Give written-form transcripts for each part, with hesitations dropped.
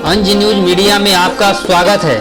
अंज news media में आपका स्वागत है।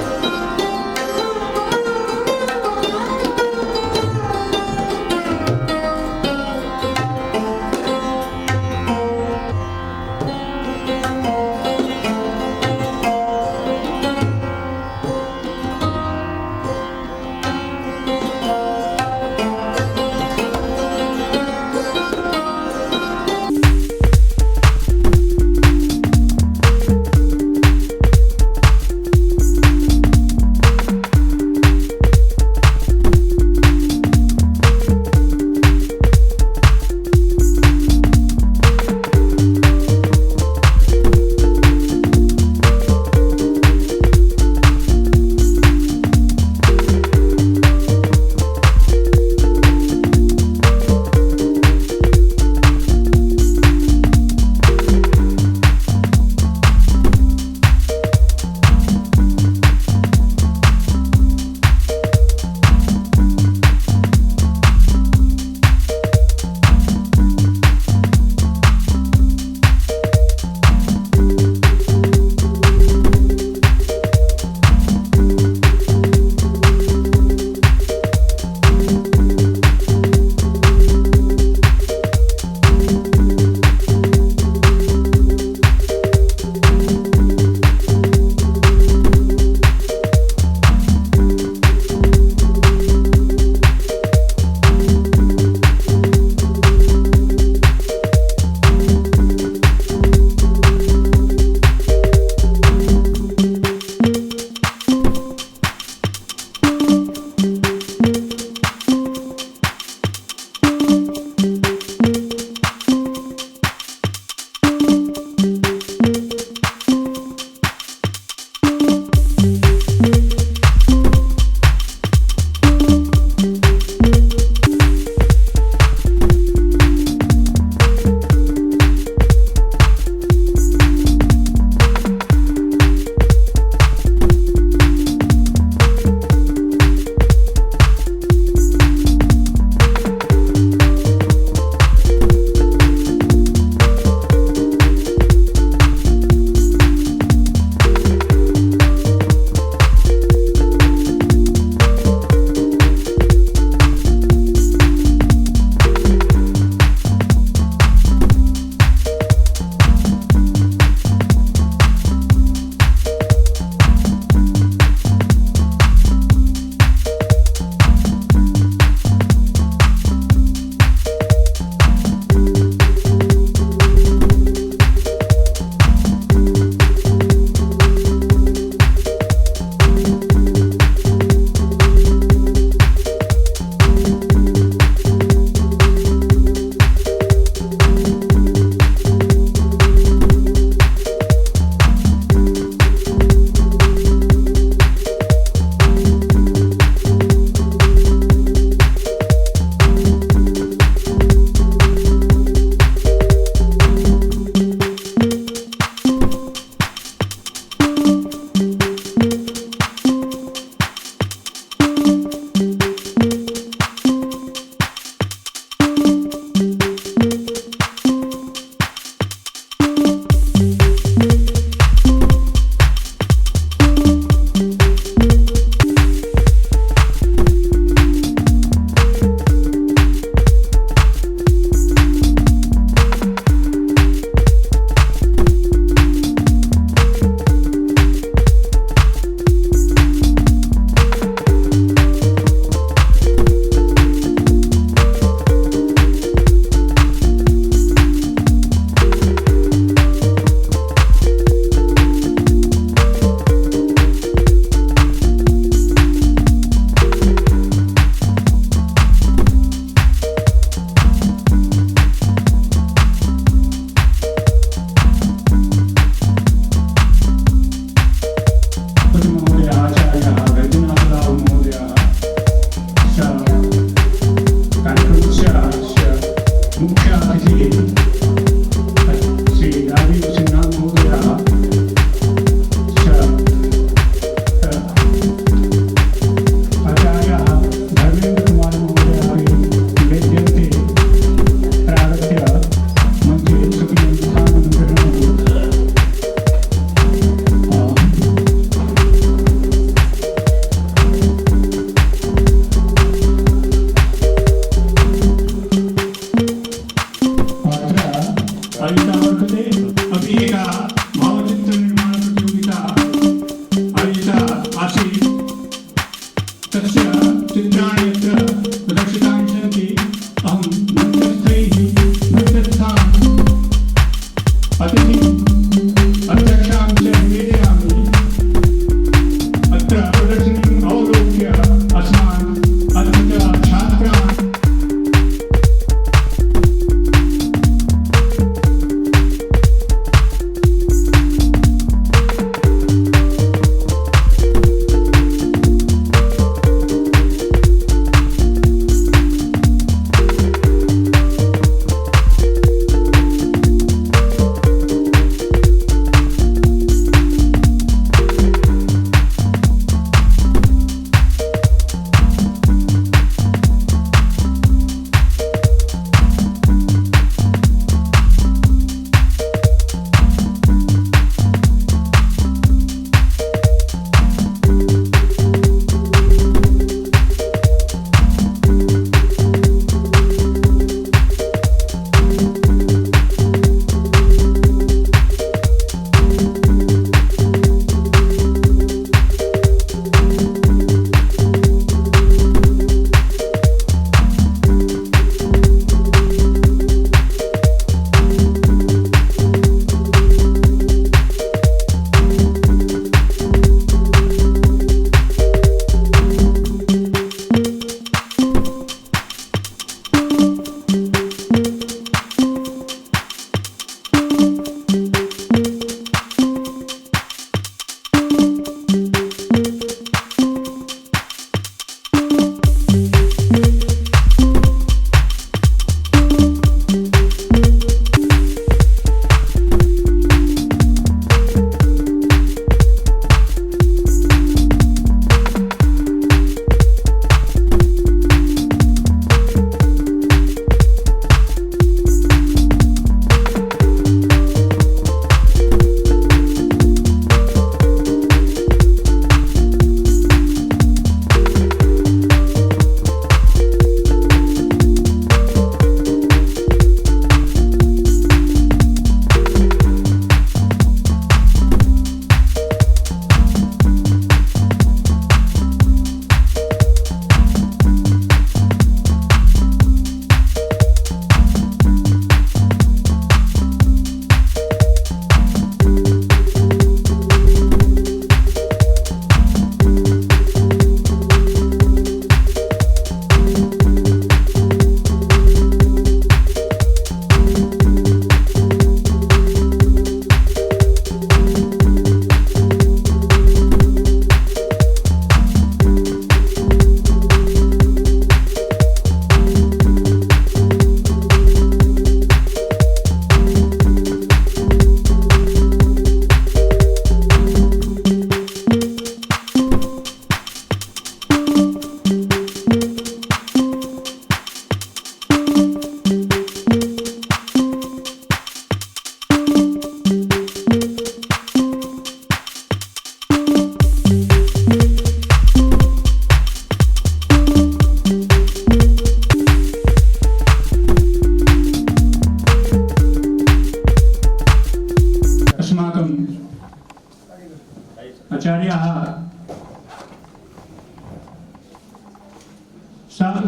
आचार्याः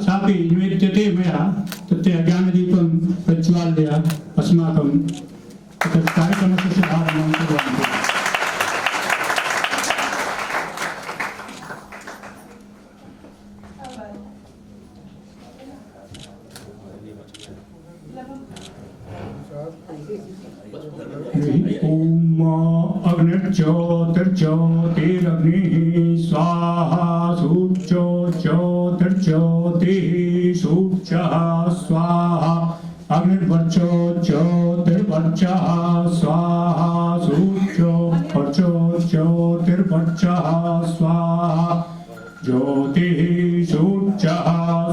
सापि निवेद्यते मया तत्र अज्ञानदीपं प्रज्वाल्य अस्माकं तत् कार्यक्रमस्य शुभारम्भं कुर्वन्ति। ओम अग्निर्ज्योतिर्ज्योतिरग्निः स्वाहा सूर्योज्योतिर्ज्योतिः सूर्यः स्वाहा अग्निर्वर्चो ज्योतिर्वर्चः स्वाहा सूर्यो वर्चो ज्योतिर्वर्चः स्वाहा ज्योतिः सूर्यः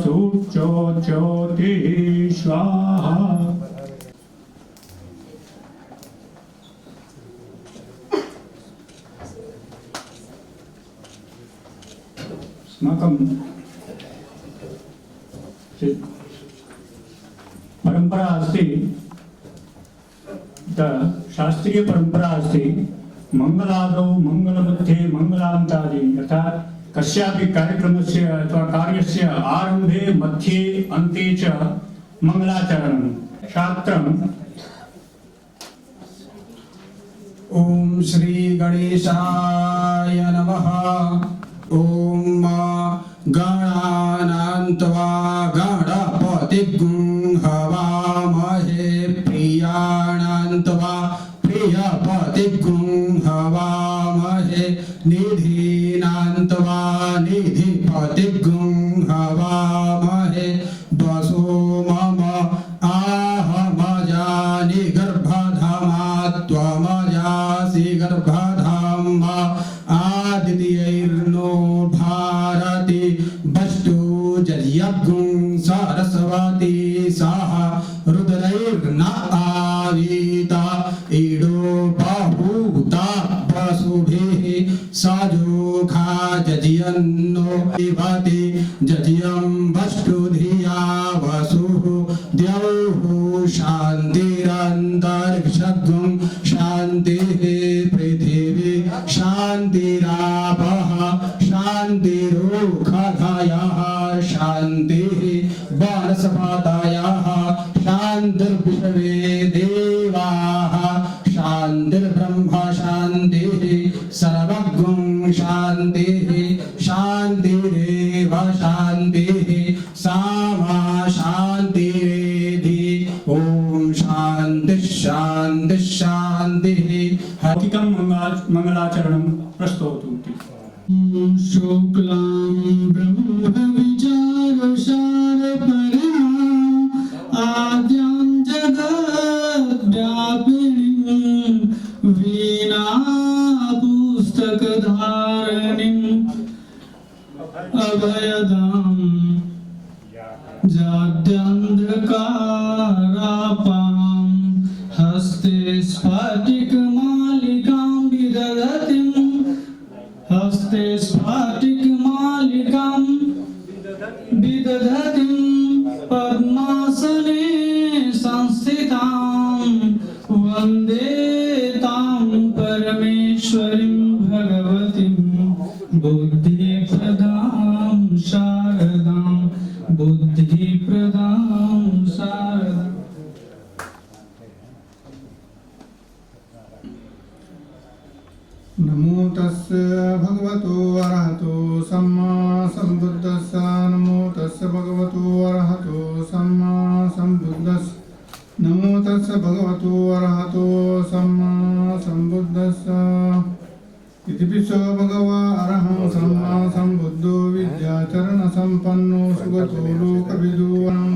सूर्यो ज्योतिः स्वाहा। अस्माकं परंपरा अस्ति, शास्त्रीय परंपरा अस्ति मंगलादौ मंगलमध्ये मंगलान्तादि, अर्थात् कस्यापि कार्यक्रमस्य अथवा कार्यस्य आरंभे मध्ये अन्ते च मंगलाचरणं शास्त्रम्। ओम श्री गणेशाय नमः। ओम गणानान्त्वा गणपतिं हवामहे प्रियाणान्त्वा प्रियपतिं हवामहे निधीनान्त्वा निधिपतिं हवामहे वसो मम आहमजानि गर्भधामा त्वमजासि गर्भधामा आदित्यैर्नो भारती वस्तु जर्यग्ं सरस्वती साहा रुद्रैर्न आवीता ईडो बहुता वसुभिः सजोखा जजियन्नो विभति जजियं वस्तु धिया वसुः द्यौः शान्तिरन्तरिक्षं शान्तिः पृथिवी शान्तिरापः शान्तिरोषधयः शान्तिः वनस्पतयः शान्तिर्विश्वे देवाः शान्तिर्ब्रह्म शान्तिः सर्वगं शान्तिः शान्तिरेव शान्तिः सामा शान्तिरेधि। ओम शान्ति शान्ति शान्तिः। हकिकं मंगलाचरणं प्रस्तौतु। शुक्लां ब्रह्मविचारसारपरमां आद्यां जगद्व्यापिनीं वीणापुस्तकधारिणीं अभयदां जाड्यान्धकारापां हस्ते स्फटिकमालिकां विदधतीं हस्ते स्फटिकमालिकां विदधतीं पद्मासने संस्थितां वन्दे तां परमेश्वरीं भगवतीं बुद्धिप्रदां शारदां बुद्धिप्रदां शारदाम्। नमो तस्य भगवतो अरहतो सम्मा सम्बुद्धस्स। नमो तस्य भगवतो अरहतो सम्मा सम्बुद्धस्स। नमो तस्य भगवतो अरहतो सम्मा सम्बुद्धस्स। इति पिछो भगवा अरहं सम्मा सम्बुद्धो विद्याचरण संपन्नो सुगतो लोकविदो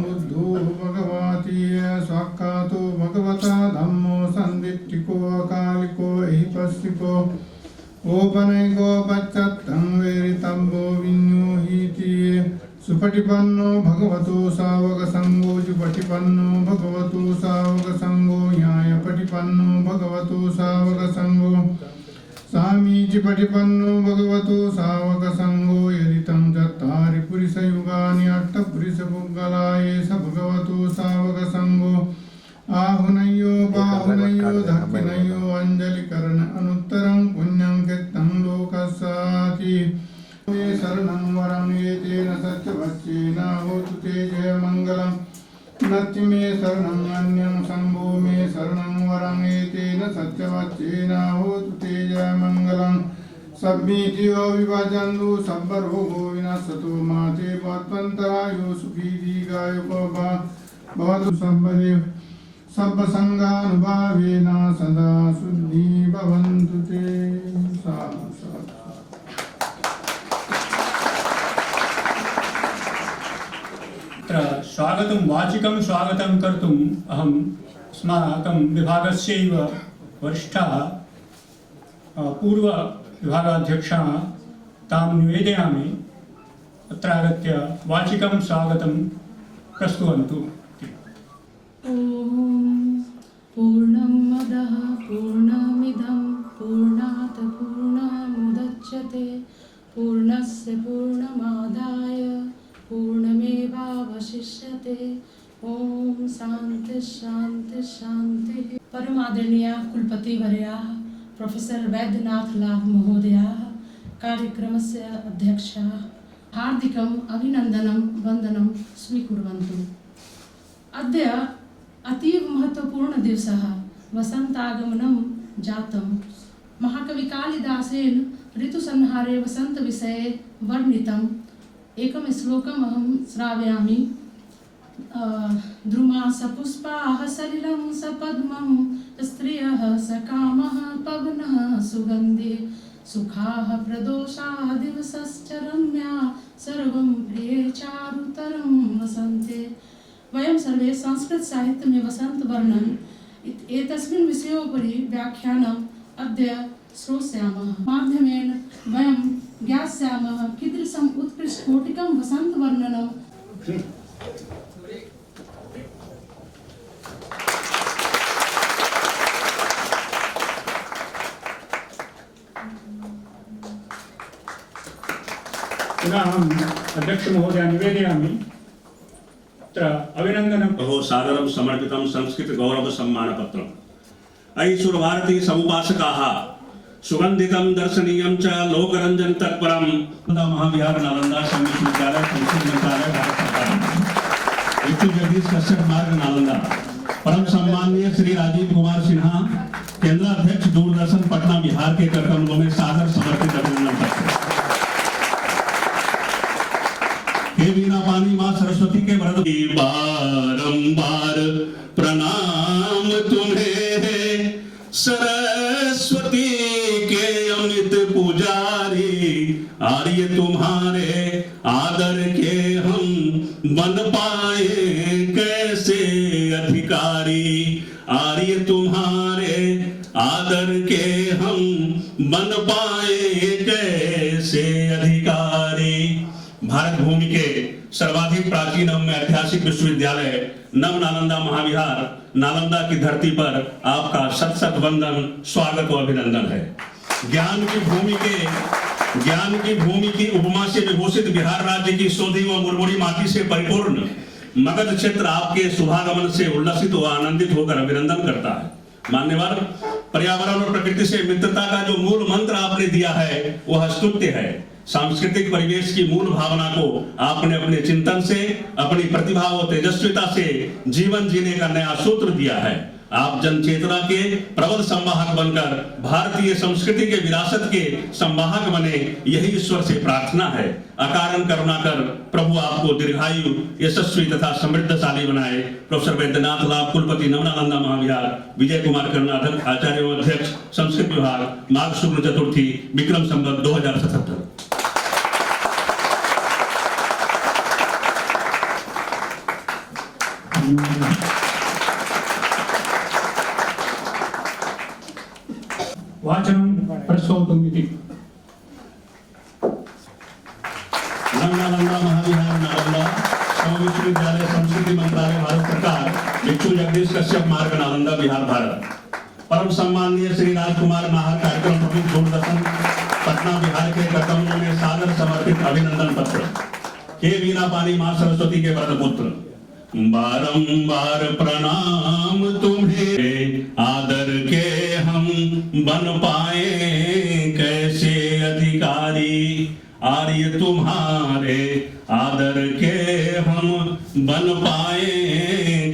बुद्धो भगवाति साक्षातो भगवता धम्मो संदिट्टिको अकालिको एहिपस्सिको ओपनैको पश्चात्तं वेरितम्बो विन्योहीति सुपटिपन्नो भगवतो सावक संगो जुपटिपन्नो भगवतो सावक संगो न्यायपटिपन्नो भगवतो सावक संगो सामीचि पटिपन्नो भगवतो सावक संगो यदितं चत्तारि पुरुषयुगानि अष्टपुरुषपुग्गलाये स भगवतो सावक संगो आहुनयो बाहुनयो दक्षिणयो अंजलिकरण अनुत्तरं पुण्यं कृतं लोक शरणं वरं एतेन सत्यवच्चेन होतु ते जयमङ्गलम् नत्ति मे शरणं अन्यं शम्भो मे शरणं वरं एतेन सत्यवच्चेन होतु ते जयमङ्गलम् सब्मीतियो विभजन्तु सर्वरोगो विनश्यतु माते भवन्तरायो सुखी दीर्घायुको भवतु सर्वसङ्गानुभावेन सदा शुद्धि भवन्तु ते स्वागतं वाचिकं स्वागतं कर्तुम् अहम् अस्माकं विभागस्यैव वरिष्ठाः पूर्वविभागाध्यक्षाः तां निवेदयामि अत्र आगत्य वाचिकं स्वागतं प्रस्तुवन्तु। पूर्णमदः पूर्णमिदं पूर्णात् पूर्णमुदच्यते पूर्णस्य पूर्णमादाय पूर्णमेवावशिष्यते। ओम शांति शांति शांति। परम आदरणीय कुलपति वर्याः प्रोफेसर वैद्यनाथ लाभ महोदयाः कार्यक्रमस्य अध्यक्षाः हार्दिकम् अभिनन्दनं वन्दनं स्वीकुर्वन्तु। अद्य अतीव महत्वपूर्ण दिवसः वसन्तागमनं जातं। महाकवि कालिदासेन ऋतुसंहारे वसंत विषये वर्णितम् एकं श्लोकम् अहं श्रावयामि। द्रुमा सपुष्पाः सलिलं सपद्मं स्त्रियः सकामः पवनः सुगन्धे सुखाः प्रदोषाः दिवसश्च रम्या सर्वं प्रिये चारुतरं वसन्ते। वयं सर्वे संस्कृत साहित्य में वसंत वर्णन एतस्मिन् विषयोपरि व्याख्यानम् अद्य श्रोष्यामः। माध्यमेन वयं ज्ञास्यामः कीदृशम् उत्कृष्टकोटिकं वसंत वर्णनम् पुनः अहम् अध्यक्षमहोदय निवेदयामि अभिनंदनम सादरं समर्पितं संस्कृत गौरव सम्मान पत्रम्। अयि सुरभारती समुपासकाः सुगंधितं दर्शनीयं च लोकरंजन तत्परं महाविहार नालंदा विश्वविद्यालय संस्कृत मंत्रालय भारत सरकार विष्णु जगदीश कश्यप मार्ग नालंदा परम सम्माननीय श्री राजीव कुमार सिन्हा केंद्राध्यक्ष दूरदर्शन पटना बिहार के कर कमलों में सादर समर्पित अभिनंदन पत्र। हे वीणा पानी माँ सरस्वती के वरद बारंबार प्रणाम तुम्हें सरस्वती के अमित पुजारी आर्य तुम्हारे आदर के हम बन पाए कैसे अधिकारी आर्य तुम्हारे आदर के हम बन पाए कैसे अधिकारी। भारत भूमि के सर्वाधिक प्राचीन एवं ऐतिहासिक विश्वविद्यालय नव नालंदा महाविहार नालंदा की धरती पर आपका शत शत वंदन स्वागत और अभिनंदन है। ज्ञान की भूमि की उपमा से विभूषित बिहार राज्य की शोधी व मुरमुरी माटी से परिपूर्ण मगध क्षेत्र आपके शुभागमन से उल्लसित व आनंदित होकर अभिनंदन करता है। मान्यवर, पर्यावरण और प्रकृति से मित्रता का जो मूल मंत्र आपने दिया है वह स्तुत्य है। सांस्कृतिक परिवेश की मूल भावना को आपने अपने चिंतन से अपनी प्रतिभा और तेजस्विता से जीवन जीने का नया सूत्र दिया है। आप जन चेतना के प्रबल संवाहक बनकर भारतीय संस्कृति के विरासत के संवाहक बने, यही ईश्वर से प्रार्थना है। अकारण करुणा कर प्रभु आपको दीर्घायु यशस्वी तथा समृद्धशाली बनाए। प्रोफेसर वैद्यनाथ लाभ कुलपति नव नालंदा महाविहार विजय कुमार कर्नाटक आचार्य एवं अध्यक्ष संस्कृत विभाग माघ शुक्ल चतुर्थी विक्रम संवत 2077। वाचनं प्रस्तौतुम् इति। नालंदा महाविहार नालंदा विश्वविद्यालय संस्कृति मंत्रालय भारत सरकार विष्णु जगदीश कश्यप मार्ग नालंदा बिहार भारत। परम सम्माननीय श्री राजकुमार नाहर कार्यक्रम प्रमुख दूरदर्शन पटना बिहार के कदमों में सादर समर्पित अभिनंदन पत्र। हे वीणा पानी माँ सरस्वती के वरद पुत्र, बारंबार प्रणाम तुम्हें आदर के हम बन पाए कैसे अधिकारी आर्य तुम्हारे आदर के हम बन पाए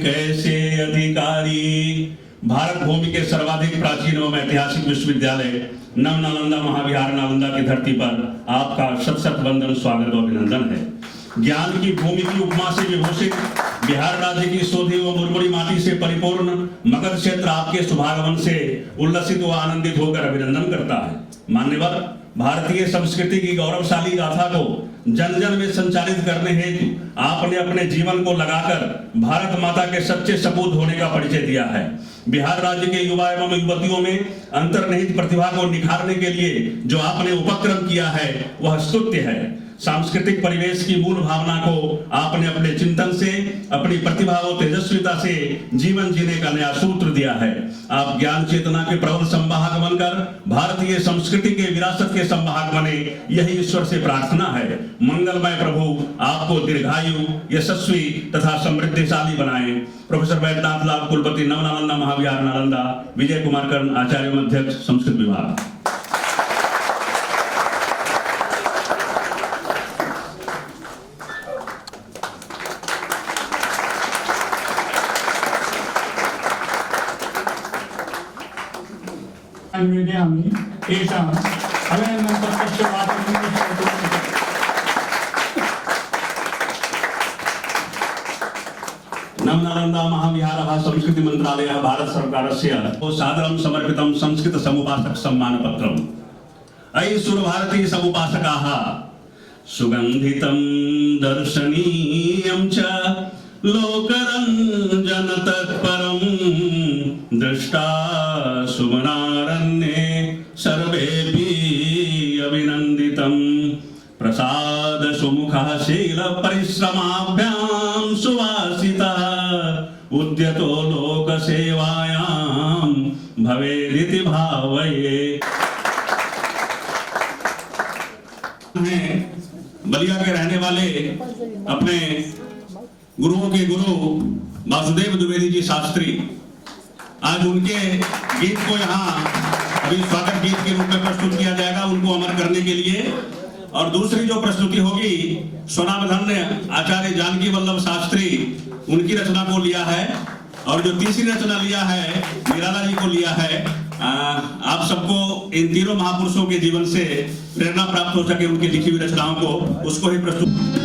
कैसे अधिकारी। भारत भूमि के सर्वाधिक प्राचीन एवं ऐतिहासिक विश्वविद्यालय नव नालंदा महाविहार नालंदा की धरती पर आपका शत शत वंदन, स्वागत और अभिनंदन है। ज्ञान की भूमि की उपमा से विभूषित बिहार राज्य की शोधी व मुरमुरी माटी से परिपूर्ण मगध क्षेत्र आपके शुभागमन से उल्लसित व आनंदित होकर अभिनंदन करता है। मान्यवर, भारतीय संस्कृति की गौरवशाली गाथा को जन जन में संचालित करने हेतु आपने अपने जीवन को लगाकर भारत माता के सच्चे सपूत होने का परिचय दिया है। बिहार राज्य के युवा एवं युवतियों में अंतर्निहित प्रतिभा को निखारने के लिए जो आपने उपक्रम किया है वह स्तुत्य है। सांस्कृतिक परिवेश की मूल भावना को आपने अपने चिंतन से, अपनी प्रतिभा और तेजस्विता से जीवन जीने का नया सूत्र दिया है। आप ज्ञान चेतना के प्रबल संवाहक बनकर भारतीय संस्कृति के विरासत के संवाहक बने, यही ईश्वर से प्रार्थना है। मंगलमय प्रभु आपको दीर्घायु, यशस्वी तथा समृद्धिशाली बनाए। प्रोफेसर बैद्यनाथ लाल, कुलपति नव नालंदा महाविहार नालंदा, विजय कुमार कर्ण, आचार्य एवं अध्यक्ष संस्कृत विभाग। निवेदयामि तेषाम् अभिनन्दनपत्रस्य वाचनं नव नालंदा महाविहारः संस्कृति मंत्रालयः भारत सर्वकारस्य सादरं समर्पितं संस्कृत समुपासक सम्मान पत्रम्। अयि सुरभारती समुपासकाः सुगन्धितं दर्शनीयं च लोकरञ्जन तत्परं दृष्टा सुमनारण्ये सर्वेपि अभिनन्दितं। प्रसाद सुमुखः शील परिश्रमाभ्यां सुवासितः उद्यतो लोक सेवायां भवेदिति भावये। बलिया के रहने वाले अपने गुरुओं के गुरु वासुदेव द्विवेदी जी शास्त्री, आज उनके गीत को यहाँ अभी स्वागत गीत के रूप में प्रस्तुत किया जाएगा उनको अमर करने के लिए। और दूसरी जो प्रस्तुति होगी स्वनामधन्य आचार्य जानकी वल्लभ शास्त्री, उनकी रचना को लिया है। और जो तीसरी रचना लिया है निराला जी को लिया है। आप सबको इन तीनों महापुरुषों के जीवन से प्रेरणा प्राप्त हो सके उनकी लिखी हुई रचनाओं को, उसको ही प्रस्तुत।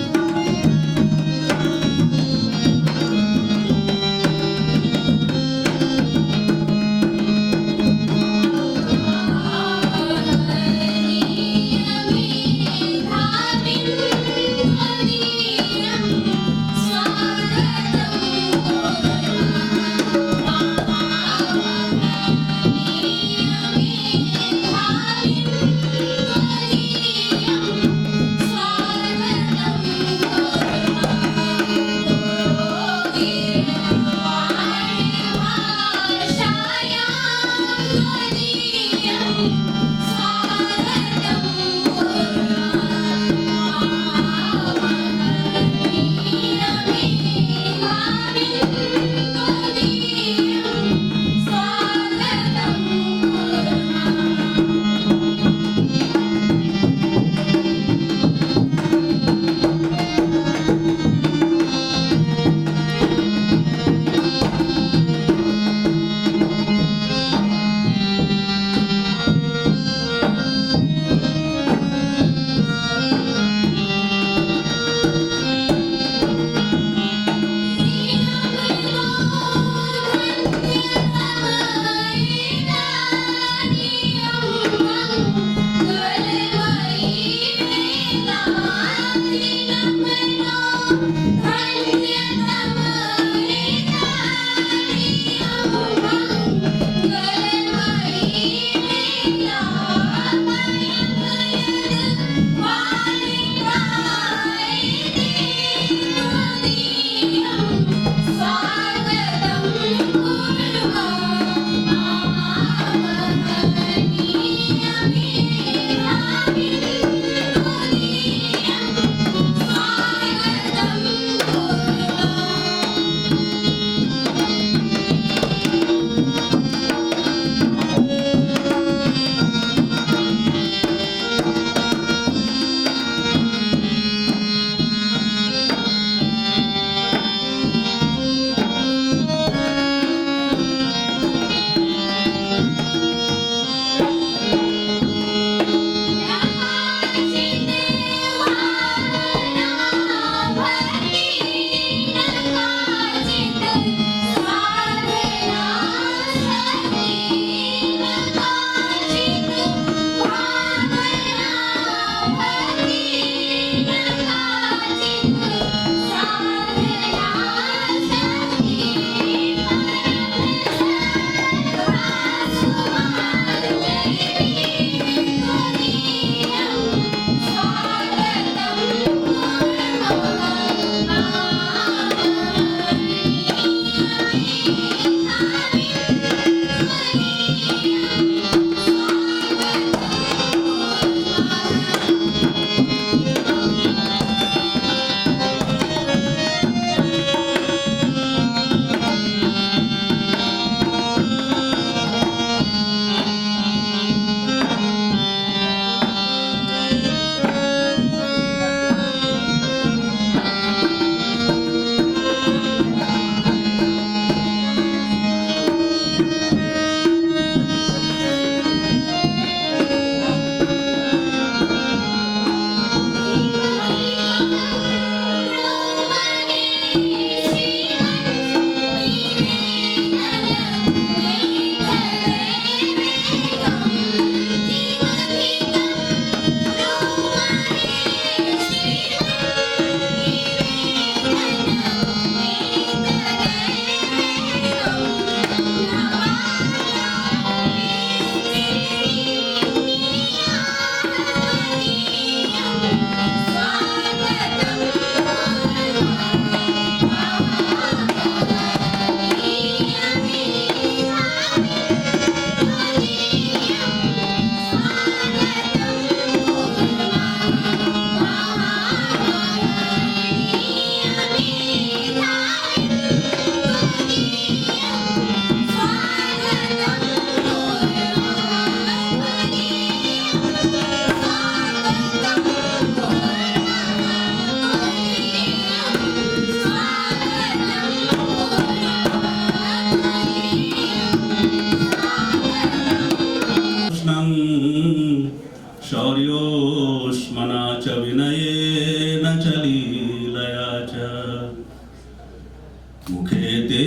मुखे ते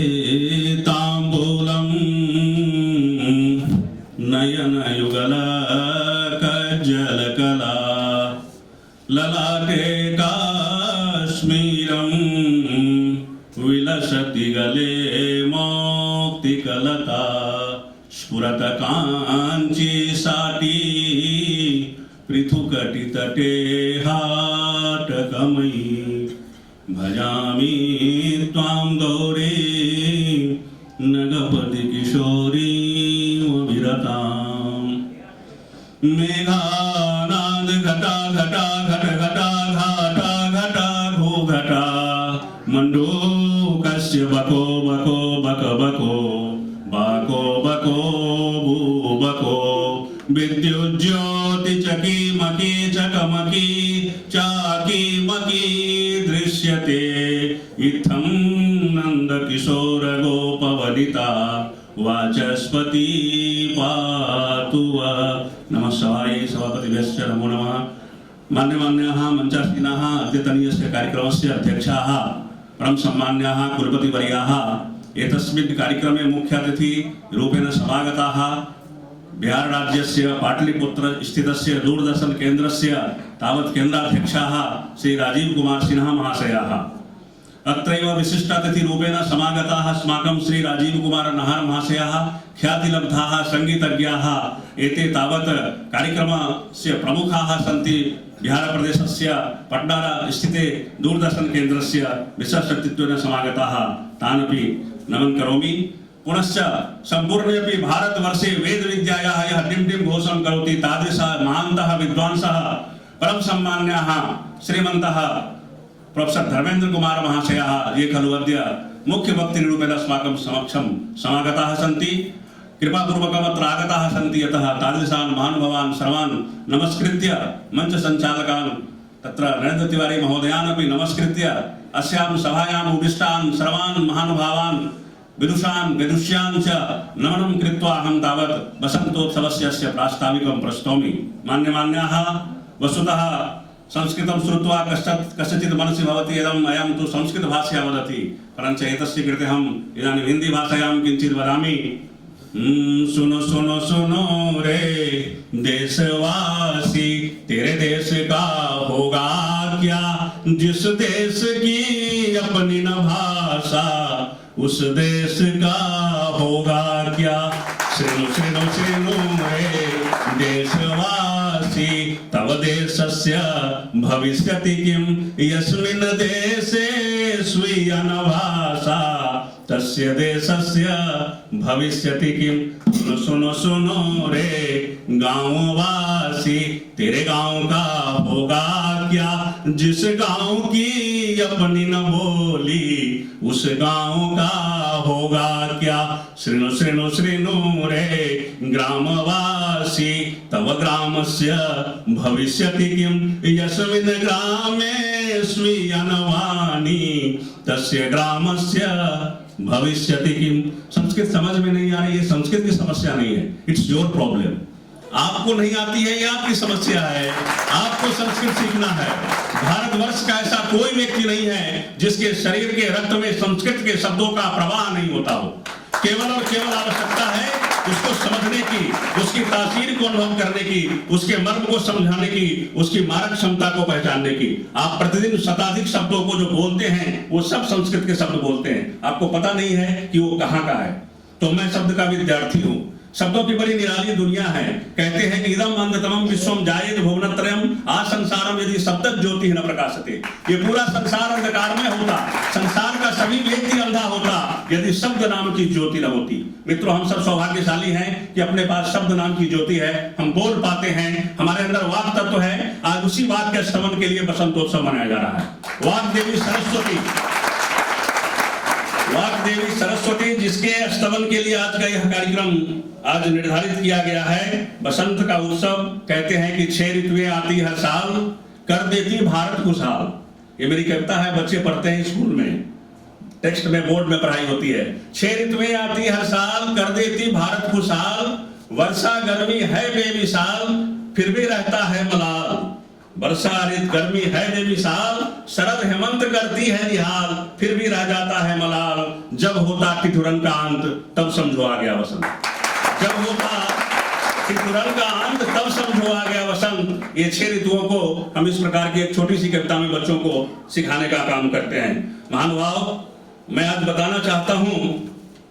तांबूलम नयन युगल कज्जलकला ललाटे काश्मीरम विलसति गले मौक्तिकलता स्फुरत कांची साटी पृथुकटितटे हाटकमयी भजामि त्वां गौरी नगपति किशोरी विरताम् मेघानाद घटा घटा घट घटा घाटा घटा घो घटा मण्डूकस्य बको बको बक बको बाको बको भू बको विद्युज्योति चकी मकी चकमकी चाकी मकी दृश्यते इत्थं नंद किशोर गोपवनिता वाचस्पति पातु वः। नमः शिवाय सभापतिभ्यश्च नमो नमः। मान्यमान्याः मञ्चासीनाः अद्यतनीयस्य कार्यक्रमस्य अध्यक्षाः परम सम्मान्याः कुलपतिवर्याः एतस्मिन् कार्यक्रमे मुख्यातिथि रूपेण समागताः बिहार राज्यस्य पाटलिपुत्र स्थितस्य दूरदर्शन केन्द्रस्य तावत् केन्द्राध्यक्षाः श्री राजीव कुमार सिन्हा महाशयाः अत्रैव विशिष्टातिथि रूपेण समागताः अस्माकं श्री राजीव कुमार नहार महाशयाः ख्यातिलब्धाः संगीतज्ञाः एते तावत् कार्यक्रमस्य प्रमुखाः सन्ति। बिहार प्रदेशस्य पटना स्थिते दूरदर्शन केन्द्रस्य विशिष्टातिथित्वेन समागताः तानपि नमन करोमि। पुनश्च सम्पूर्णेऽपि भारतवर्षे वेद विद्यायाः यः डिं डिं घोषं करोति तादृशः महान्तः विद्वांसः परम सम्मान्याः श्रीमन्तः प्रोफेसर धर्मेन्द्र कुमार महाशयाः ये खलु अद्य मुख्य वक्तृरूपेण अस्माकं समक्षं समागताः सन्ति। कृपापूर्वकम् अत्र आगताः सन्ति यतः तादृशान् महानुभावान् सर्वान् नमस्कृत्य मञ्च सञ्चालकान् तत्र नरेन्द्र तिवारी महोदयान् अपि नमस्कृत्य अस्यां सभायाम् उपविष्टान् सर्वान् महानुभावान् विदुषान् विदुष्यान् च नमनं कृत्वा अहं तावत् वसन्तोत्सवस्य अस्य प्रास्ताविकं प्रस्तौमि। मान्यमान्याः वस्तुतः संस्कृतं श्रुत्वा कस्यचित् मनसि भवति इदम् अयं तु संस्कृतभाषया वदति परञ्च एतस्य कृते अहम् इदानीं हिन्दीभाषायां किञ्चित् वदामि। सुनो सुनो सुनो रे देशवासी तेरे देश का होगा क्या जिस देश की अपनी न भाषा उस देश का होगा क्या। श्रीनु श्रीनु श्रीनु रे देशवासी तव देशस्य भविष्यति किं यस्मिन् देशे स्वीयं भाषा तस्य देशस्य भविष्यति किं। सुनो सुनो सुनो रे गाँववासी तेरे गाँव का होगा क्या जिस गाँव की अपनी न बोली उस गाँव का होगा क्या। श्रीनु श्रीनु श्रीनु रे ग्रामवासी तव ग्रामस्य भविष्यति किं यस्मिन् ग्रामे स्वीयं वाणी तस्य ग्रामस्य भविष्यति किं। संस्कृत समझ में नहीं आ रही है, संस्कृत की समस्या नहीं है, इट्स योर प्रॉब्लम। आपको नहीं आती है ये आपकी समस्या है, आपको संस्कृत सीखना है। भारतवर्ष का ऐसा कोई व्यक्ति नहीं है जिसके शरीर के रक्त में संस्कृत के शब्दों का प्रवाह नहीं होता हो। केवल और केवल आवश्यकता है उसको समझने की, उसकी तासीर को अनुभव करने की, उसके मर्म को समझाने की, उसकी मारक क्षमता को पहचानने की। आप प्रतिदिन शताधिक शब्दों को जो बोलते हैं वो सब संस्कृत के शब्द बोलते हैं, आपको पता नहीं है कि वो कहाँ का है। तो मैं शब्द का विद्यार्थी हूँ, शब्दों की बड़ी निराली दुनिया है। कहते हैं कि इदम अंधतमं विश्वम जायेत भुवनत्रयम् आ संसारम यदि शब्द ज्योति न प्रकाशते। ये पूरा संसार अंधकार में होता, संसार का सभी व्यक्ति अंधा होता यदि शब्द नाम की ज्योति न होती। मित्रों, हम सब सौभाग्यशाली हैं कि अपने पास शब्द नाम की ज्योति है, हम बोल पाते हैं, हमारे अंदर वाक तत्व है। आज उसी वाक के स्तवन के लिए बसंतोत्सव मनाया जा रहा है। वाक देवी सरस्वती जिसके स्तवन के लिए आज का यह कार्यक्रम आज निर्धारित किया गया है। बसंत का उत्सव, कहते हैं कि 6 ऋतुएं आती हर साल, कर देती भारत खुशहाल। ये मेरी कविता है, बच्चे पढ़ते हैं स्कूल में, टेक्स्ट में, बोर्ड में पढ़ाई होती है। 6 ऋतुएं आती हर साल, कर देती भारत खुशहाल। वर्षा गर्मी है बेमिसाल, फिर भी रहता है मलाल। वर्षा ऋतु गर्मी है बेमिसाल, शरद हेमंत करती है निहाल, फिर भी रह जाता है मलाल। जब होता ठिठुरन का अंत तब समझो आ गया वसंत। जब होता ठिठुरन का अंत तब समझो आ गया वसंत। ये 6 ऋतुओं को हम इस प्रकार की एक छोटी सी कविता में बच्चों को सिखाने का काम करते हैं। महानुभाव, मैं आज बताना चाहता हूं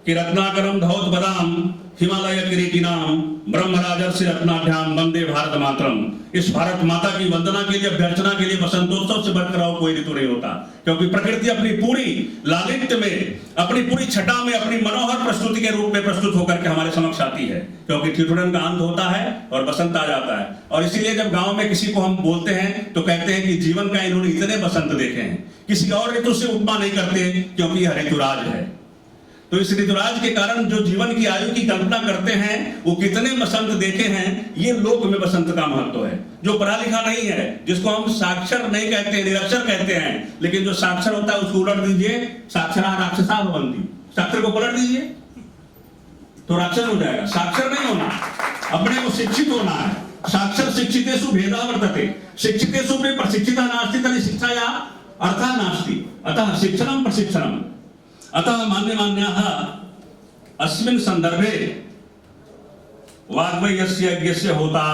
कि रत्नाकरम धौत बदाम हिमालय किरीटिनाम ब्रह्मराजस्य रत्नाभ्याम वंदे भारत मातरम। इस भारत माता की वंदना के लिए, अभ्यर्चना के लिए बसंतोत्सव से बढ़कर और कोई ऋतु नहीं होता, क्योंकि प्रकृति अपनी पूरी लालित्य में, अपनी पूरी छटा में, अपनी मनोहर प्रस्तुति के रूप में प्रस्तुत होकर के हमारे समक्ष आती है। क्योंकि ठिठुरन का अंत होता है और बसंत आ जाता है। और इसीलिए जब गांव में किसी को हम बोलते हैं तो कहते हैं कि जीवन का इन्होंने इतने बसंत देखे हैं, किसी और ऋतु से उपमा नहीं करते, क्योंकि यह ऋतुराज है। तो इस ऋतुराज के कारण जो जीवन की आयु की कल्पना करते हैं वो कितने बसंत देखे हैं, ये लोक में बसंत का महत्व है। जो पढ़ा लिखा नहीं है, जिसको हम साक्षर नहीं कहते, निरक्षर कहते हैं, लेकिन जो साक्षर होता है उसको उलट दीजिए, साक्षरा राक्षसा भवन्ति। साक्षर को पलट दीजिए तो राक्षस हो जाएगा। साक्षर नहीं होना, अपने को शिक्षित होना है। साक्षर शिक्षितेषु भेदः वर्तते, शिक्षितेषु में प्रशिक्षितः नास्ति तर्हि शिक्षाया अर्थः नास्ति। अतः शिक्षणं प्रशिक्षणम्। अतः मान्यमान्याः अस्मिन् संदर्भे वाग्मय यस्य यज्ञस्य होता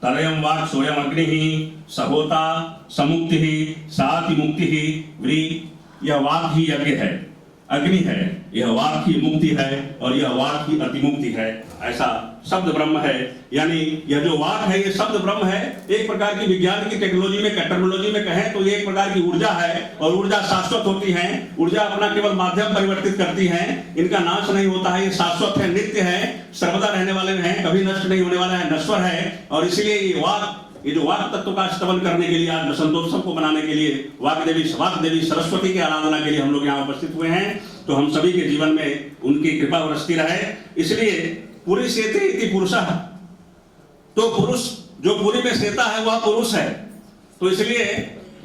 तदयं वाक् सोऽयम् अग्निः स होता समुक्तिः साति मुक्तिः व्री। यह वाक् ही यज्ञ है, अग्नि है, यह वाक् ही मुक्ति है और यह वाक् ही अतिमुक्ति है। ऐसा शब्द ब्रह्म है। यानी यह जो वाक् है ये शब्द ब्रह्म है। एक प्रकार की विज्ञान की टेक्नोलॉजी में, टर्मिनोलॉजी में कहें तो ये एक प्रकार की ऊर्जा है और ऊर्जा शाश्वत होती है। ऊर्जा अपना केवल माध्यम परिवर्तित करती है, इनका नाश नहीं होता है, ये शाश्वत है, नित्य है, सर्वदा रहने वाले हैं, कभी नष्ट नहीं होने वाला है, नश्वर है। और इसलिए ये वाक्, ये जो वाक तत्व का स्तवन करने के लिए, आज बसंतोत्सव को मनाने के लिए, वाक देवी सरस्वती की आराधना के लिए हम लोग यहाँ उपस्थित हुए हैं। तो हम सभी के जीवन में उनकी कृपा बरसती रहे। इसलिए पूरी सेते इति पुरुषः, तो पुरुष जो पूरी में सेता है वह पुरुष है। तो इसलिए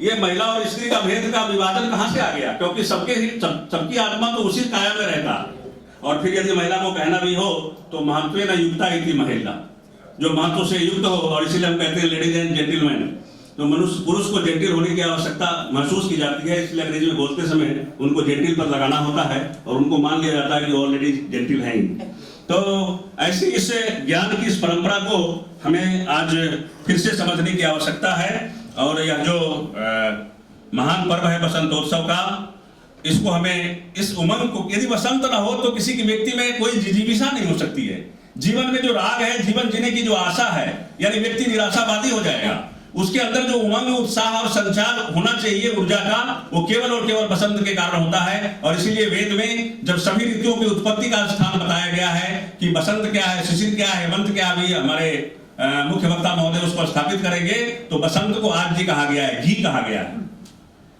ये महिला और स्त्री का भेद का विभाजन कहां से आ गया? क्योंकि सबकी आत्मा तो उसी काया में रहता। और फिर यदि महिला को कहना भी हो तो महत्वेन युक्ता इति महिला, जो महत्व से युक्त हो। और इसीलिए हम कहते हैं लेडीज एंड जेंटलमैन। तो मनुष्य, पुरुष को जेंटिल होने की आवश्यकता महसूस की जाती है, इसलिए अंग्रेजी में बोलते समय उनको जेंटिल पर लगाना होता है और उनको मान लिया जाता है कि ऑलरेडी जेंटिल हैं। तो ऐसी इस ज्ञान की इस परंपरा को हमें आज फिर से समझने की आवश्यकता है। और यह जो महान पर्व है बसंतोत्सव का, इसको हमें, इस उमंग को, यदि बसंत ना हो तो किसी की व्यक्ति में कोई जिजीविषा नहीं हो सकती है। जीवन में जो राग है, जीवन जीने की जो आशा है, यानी व्यक्ति निराशावादी हो जाएगा। उसके अंदर जो उमंग, उत्साह और संचार होना चाहिए ऊर्जा का, वो केवल और केवल बसंत के कारण होता है। और इसीलिए वेद में जब सभी ऋतुओं की उत्पत्ति का स्थान बताया गया है कि बसंत क्या है, शिशिर क्या है, हेमंत क्या है, हमारे मुख्य वक्ता महोदय उसको स्थापित करेंगे। तो बसंत को आद्य कहा गया है, घी कहा गया है।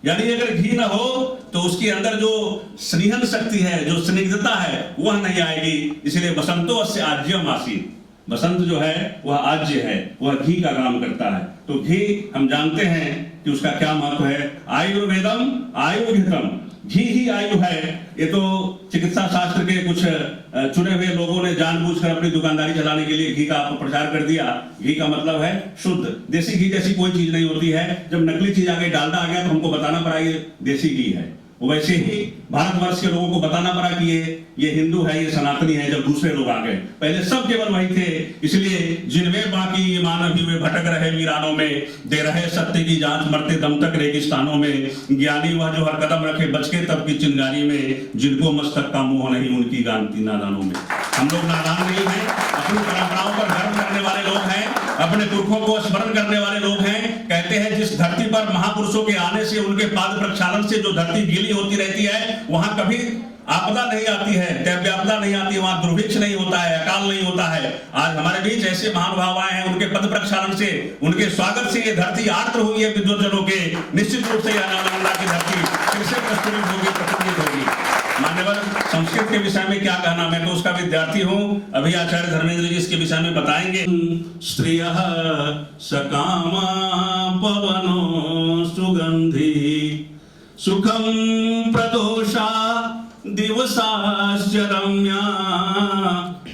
यानी अगर घी न हो तो उसके अंदर जो स्नेहन शक्ति है, जो स्निग्धता है, वह नहीं आएगी। इसलिए बसंतो अस्य आज्यम आसीत्, बसंत जो है वह आज्य है, वह घी का काम करता है। तो घी हम जानते हैं कि उसका क्या महत्व है। आयुर्वेदम आयुर्घृतम, घी ही आयु है। ये तो चिकित्सा शास्त्र के कुछ चुने हुए लोगों ने जानबूझकर अपनी दुकानदारी चलाने के लिए घी का प्रचार कर दिया। घी का मतलब है शुद्ध, देसी घी जैसी कोई चीज नहीं होती है। जब नकली चीज आ गई, डालडा आ गया, तो हमको बताना पड़ा ये देसी घी है। वैसे ही भारतवर्ष के लोगों को बताना पड़ा कि ये हिंदू है, ये सनातनी है। जब दूसरे लोग आ गए, पहले सब केवल वही थे। इसलिए जिनमें बाकी ईमान अभी वे भटक रहे वीरानों में, दे रहे सत्य की जांच मरते दम तक रेगिस्तानों में। ज्ञानी वह जो हर कदम रखे बच के तब की चिंगारी में, जिनको मस्तक का मोह नहीं उनकी गानती नादानों में। हम लोग नादान नहीं हैं, अपनी परंपराओं पर गर्व करने वाले लोग हैं, अपने पुरखों को स्मरण करने वाले लोग हैं। कहते हैं जिस धरती पर महापुरुषों के आने से, उनके पाद प्रक्षालन से जो धरती गीली होती रहती है, वहां कभी आपदा नहीं आती है, दैव्यापदा नहीं आती, वहां दुर्भिक्ष नहीं होता है, अकाल नहीं होता है। आज हमारे बीच ऐसे महानुभाव आए हैं, उनके पद प्रक्षालन से, उनके स्वागत से ये धरती आर्द्र हुई है विद्वजनों के। निश्चित रूप से नालंदा की धरती फिर से प्रस्फुटित होगी, प्रफुल्लित होगी। मान्यवर, संस्कृत के विषय में क्या कहना, मैं तो उसका विद्यार्थी हूँ। अभी आचार्य धर्मेंद्र जी इसके विषय में बताएंगे। स्त्रियः सकामा पवनो सुगंधी, सुखं प्रदोषा दिवसाश्च रम्या,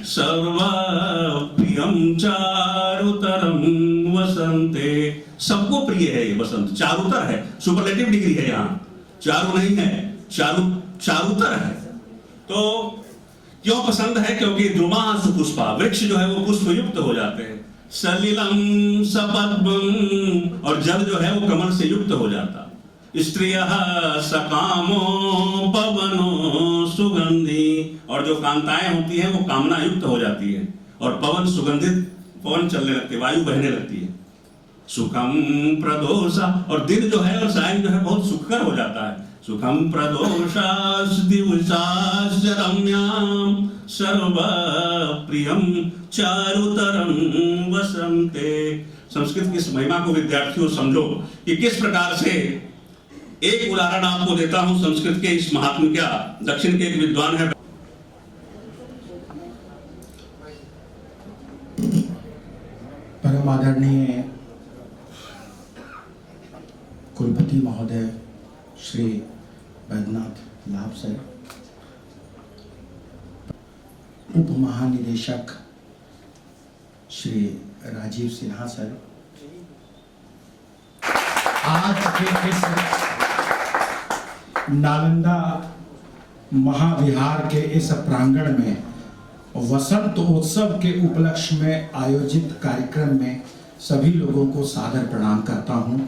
सर्वप्रियं चारुतरं वसंते। सबको प्रिय है ये बसंत, चारुतर है, सुपरलेटिव डिग्री है यहाँ, चारु नहीं है, चारुतर है। तो क्यों पसंद है? क्योंकि द्रुमा सुपुष्पा, वृक्ष जो है वो पुष्प युक्त हो जाते हैं। सलिलम सपद्मम, और जल जो है वो कमल से युक्त हो जाता। स्त्रियः सकामो पवनो सुगंधी, और जो कांताएं होती हैं वो कामना युक्त हो जाती है, और पवन सुगंधित, पवन चलने लगते, वायु बहने लगती है। सुखम प्रदोषा, और दिन जो है और सायं जो है बहुत सुखकर हो जाता है। सुखम प्रदोषास दिवसास रम्याम सर्व प्रियम चारुतरम वसंते। संस्कृत की इस महिमा को विद्यार्थियों समझो कि किस प्रकार से। एक उदाहरण आपको देता हूं संस्कृत के इस महात्मा का। दक्षिण के एक विद्वान है, परम आदरणीय कुलपति महोदय श्री वैद्यनाथ लाभ सर, उप महानिदेशक श्री राजीव सिन्हा सर, आज के इस नालंदा महाविहार के इस प्रांगण में वसंत उत्सव के उपलक्ष्य में आयोजित कार्यक्रम में सभी लोगों को सादर प्रणाम करता हूं,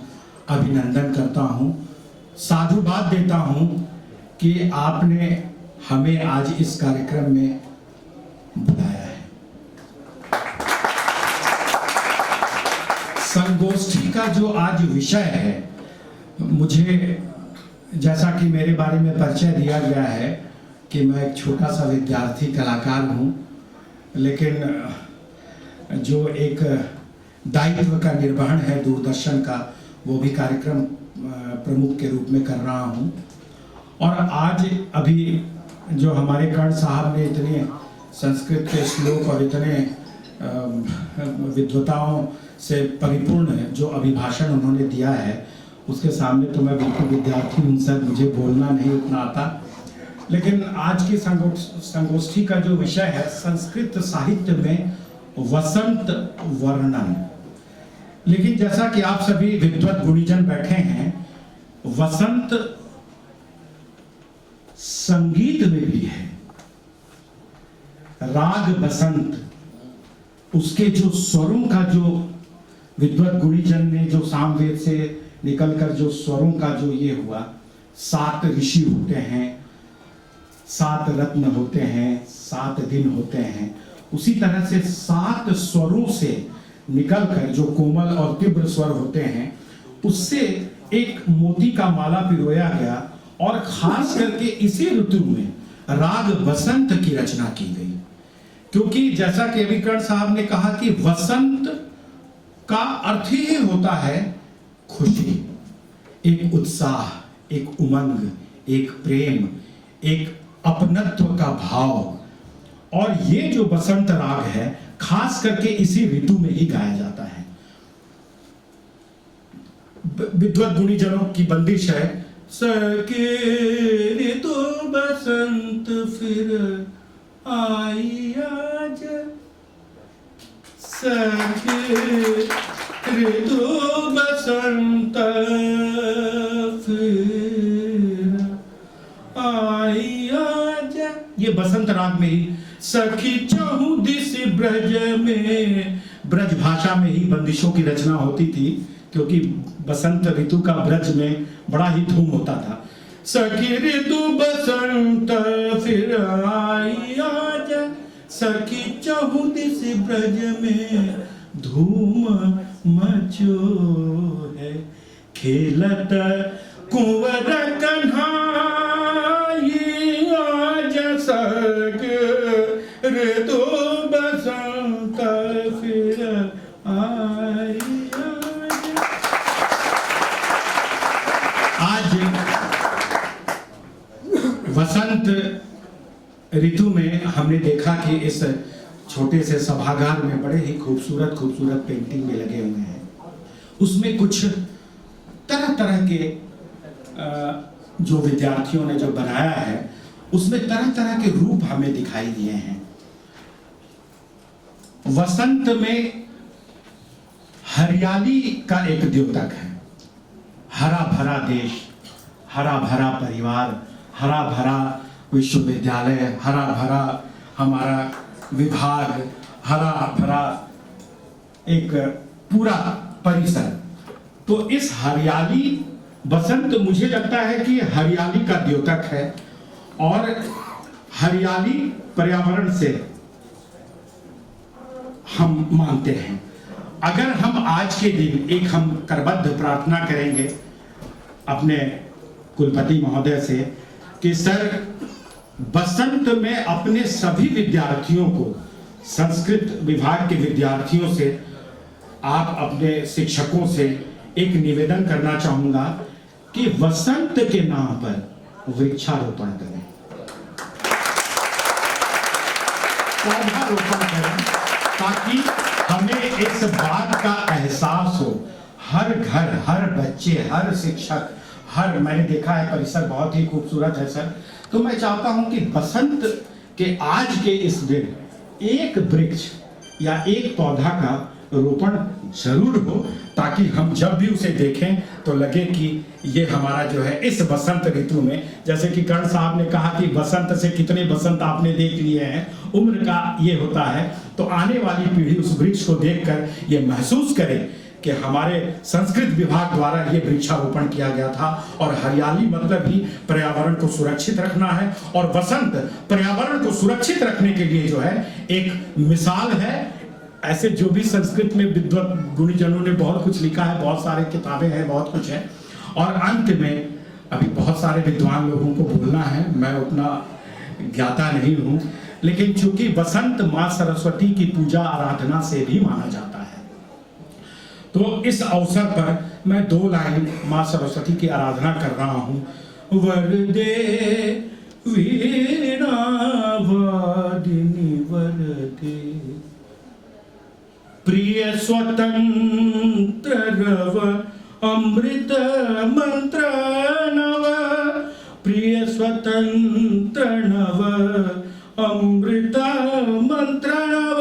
अभिनंदन करता हूं, साधुवाद देता हूं कि आपने हमें आज इस कार्यक्रम में बुलाया है। संगोष्ठी का जो आज विषय है, मुझे जैसा कि मेरे बारे में परिचय दिया गया है कि मैं एक छोटा सा विद्यार्थी कलाकार हूं, लेकिन जो एक दायित्व का निर्वहन है दूरदर्शन का, वो भी कार्यक्रम प्रमुख के रूप में कर रहा हूं। और आज अभी जो हमारे कर्ण साहब ने इतने संस्कृत के श्लोक और इतने विद्वताओं से परिपूर्ण जो अभिभाषण उन्होंने दिया है, उसके सामने तो मैं बिल्कुल विद्यार्थी हूँ सर, मुझे बोलना नहीं उतना आता। लेकिन आज की संगोष्ठी का जो विषय है संस्कृत साहित्य में वसंत वर्णन। लेकिन जैसा कि आप सभी विद्वत गुणीजन बैठे हैं, वसंत संगीत में भी है। राग बसंत, उसके जो स्वरों का जो विद्वत गुणीजन ने जो सामवेद से निकलकर जो स्वरों का जो ये हुआ, 7 ऋषि होते हैं, 7 रत्न होते हैं, 7 दिन होते हैं, उसी तरह से 7 स्वरों से निकलकर जो कोमल और तीव्र स्वर होते हैं, उससे एक मोती का माला पिरोया गया। और खास करके इसी ऋतु में राग बसंत की रचना की गई, क्योंकि जैसा कि अभी कर्ण साहब ने कहा कि वसंत का अर्थ ही होता है खुशी, एक उत्साह, एक उमंग, एक प्रेम, एक अपनत्व का भाव। और ये जो बसंत राग है खास करके इसी ऋतु में ही गाया जाता है। विद्वत गुणीजनों की बंदिश है, सके ऋतु बसंत फिर आई आज, सके ऋतु बसंत फिर आई आज। ये बसंत राग में ही सखी चहु दिस ब्रज में, ब्रज भाषा में ही बंदिशों की रचना होती थी, क्योंकि बसंत ऋतु का ब्रज में बड़ा ही धूम होता था। सखी ऋतु बसंत फिर आई आज, सखी चहु दिस ब्रज में धूम मचो है, खेलत कुंवर कन्हाई आज, सके ऋतु बसंत फिर आई आज। वसंत ऋतु में हमने देखा कि इस छोटे से सभागार में बड़े ही खूबसूरत खूबसूरत पेंटिंग में लगे हुए हैं। उसमें कुछ तरह तरह के जो विद्यार्थियों ने जो बनाया है, उसमें तरह तरह के रूप हमें दिखाई दिए हैं। वसंत में हरियाली का एक द्योतक है, हरा भरा देश, हरा भरा परिवार, हरा भरा विश्वविद्यालय, हरा भरा हमारा विभाग, हरा भरा एक पूरा परिसर। तो इस हरियाली, बसंत मुझे लगता है कि हरियाली का द्योतक है और हरियाली पर्यावरण से हम मानते हैं। अगर हम आज के दिन एक हम करबद्ध प्रार्थना करेंगे अपने कुलपति महोदय से कि सर बसंत में अपने सभी विद्यार्थियों को, संस्कृत विभाग के विद्यार्थियों से, आप अपने शिक्षकों से एक निवेदन करना चाहूंगा कि वसंत के नाम पर वृक्षारोपण करें, पौधारोपण करें, ताकि हमें इस बात का एहसास हो। हर घर, हर बच्चे, हर शिक्षक, मैंने देखा है परिसर बहुत ही खूबसूरत है सर। तो मैं चाहता हूं कि बसंत के आज के इस दिन एक वृक्ष या एक पौधा का रोपण जरूर हो, ताकि हम जब भी उसे देखें तो लगे कि ये हमारा जो है इस बसंत ऋतु में, जैसे कि कर्ण साहब ने कहा कि बसंत से कितने बसंत आपने देख लिए हैं, उम्र का ये होता है। तो आने वाली पीढ़ी उस वृक्ष को देखकर ये महसूस करे कि हमारे संस्कृत विभाग द्वारा ये वृक्षारोपण किया गया था। और हरियाली मतलब ही पर्यावरण को सुरक्षित रखना है, और बसंत पर्यावरण को सुरक्षित रखने के लिए जो है एक मिसाल है। ऐसे जो भी संस्कृत में विद्वत गुणीजनों ने बहुत कुछ लिखा है, बहुत सारे किताबें हैं, बहुत कुछ है। और अंत में अभी बहुत सारे विद्वान लोगों को बोलना है, मैं उतना ज्ञाता नहीं हूँ, लेकिन चूंकि बसंत माँ सरस्वती की पूजा आराधना से भी माना जाता है, तो इस अवसर पर मैं 2 लाइन माँ सरस्वती की आराधना कर रहा हूँ। वरदे वीणा वादिनी वरदे, प्रिय स्वतंत्र रव अमृत मंत्र नव, प्रिय स्वतंत्र नव अमृत मंत्र नव,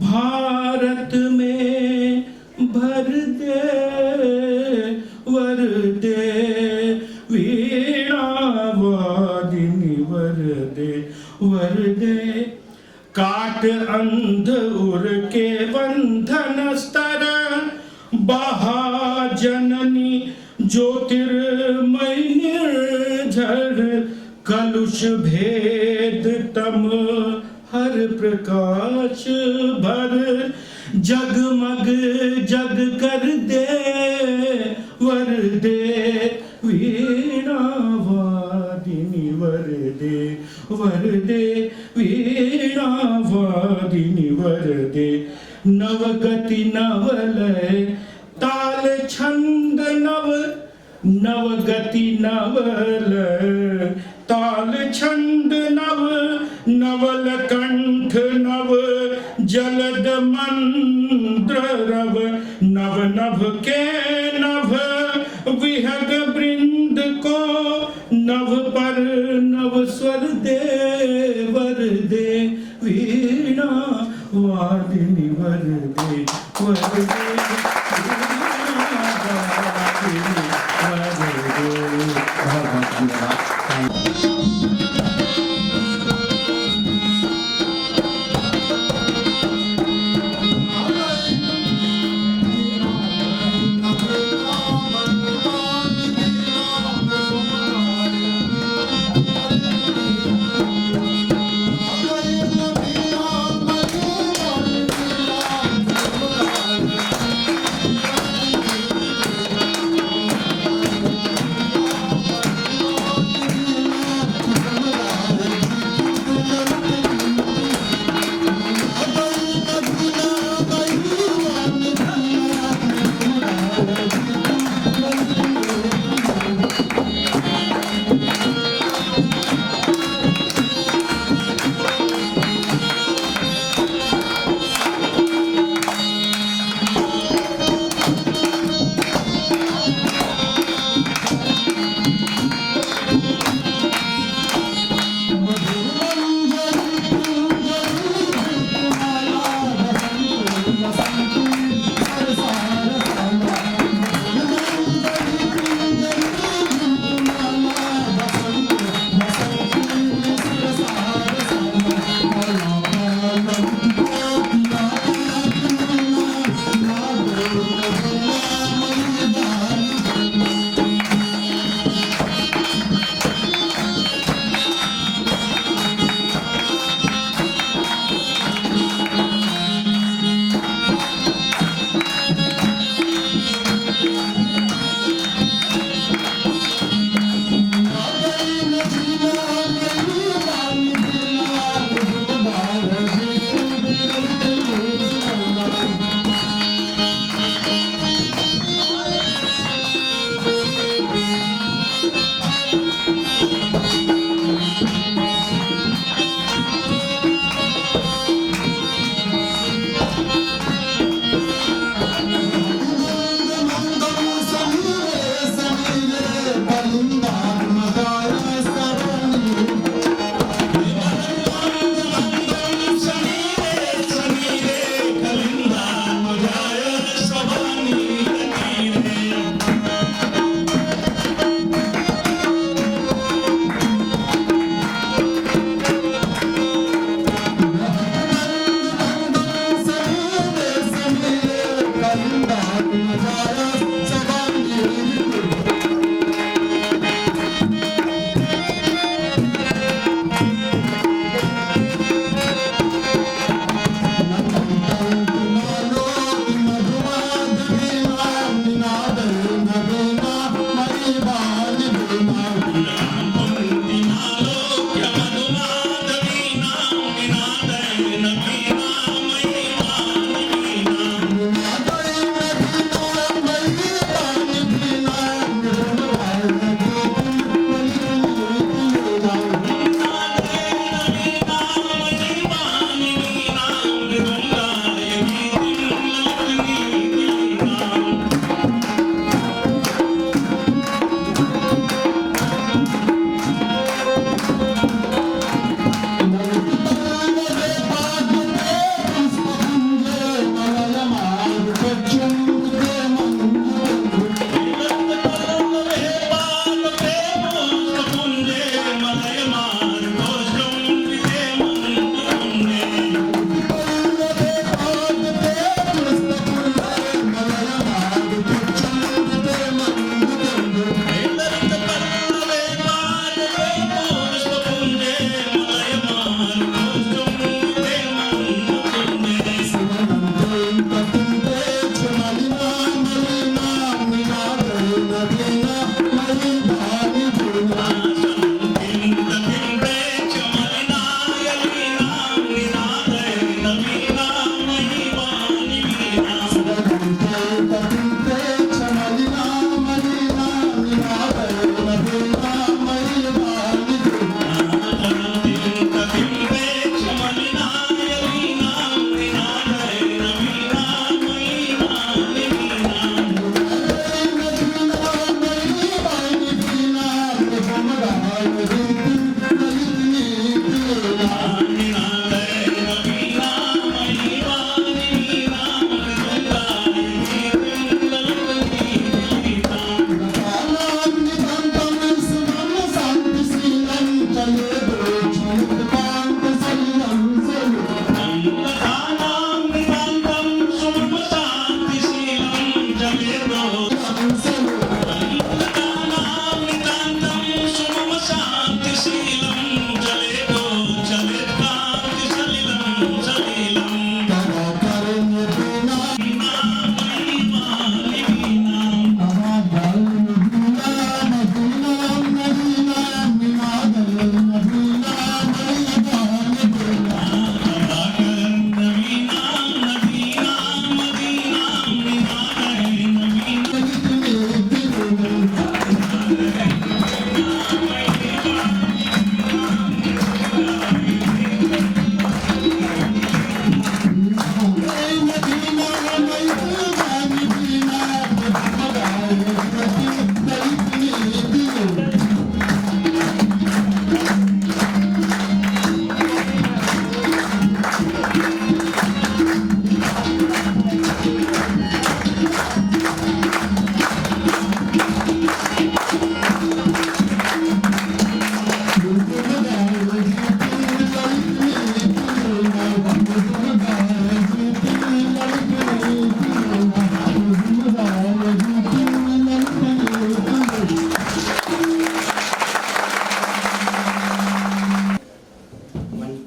भारत में भर दे वर दे वीणा वादिनी वर दे, काट अंध उर के बंधन स्तर, बहा जननी ज्योतिर्मय निर्झर, कलुष भेद तम हर प्रकाश भर, जगमग जग कर दे वर दे वीणा वादिनी वर दे वीणा वादिनी वर दे, नवगति नवलय ताल छंद नव, नवगति नवलय ताल छंद नव, नवल कंठ नव जलद मंद्र रव, नव नभ के नभ विहग वृंद को, नव पर नव स्वर दे वर दे वीणा वादिनी वर दे वीणा वादिनी वर दे। बहुत बहुत धन्यवाद।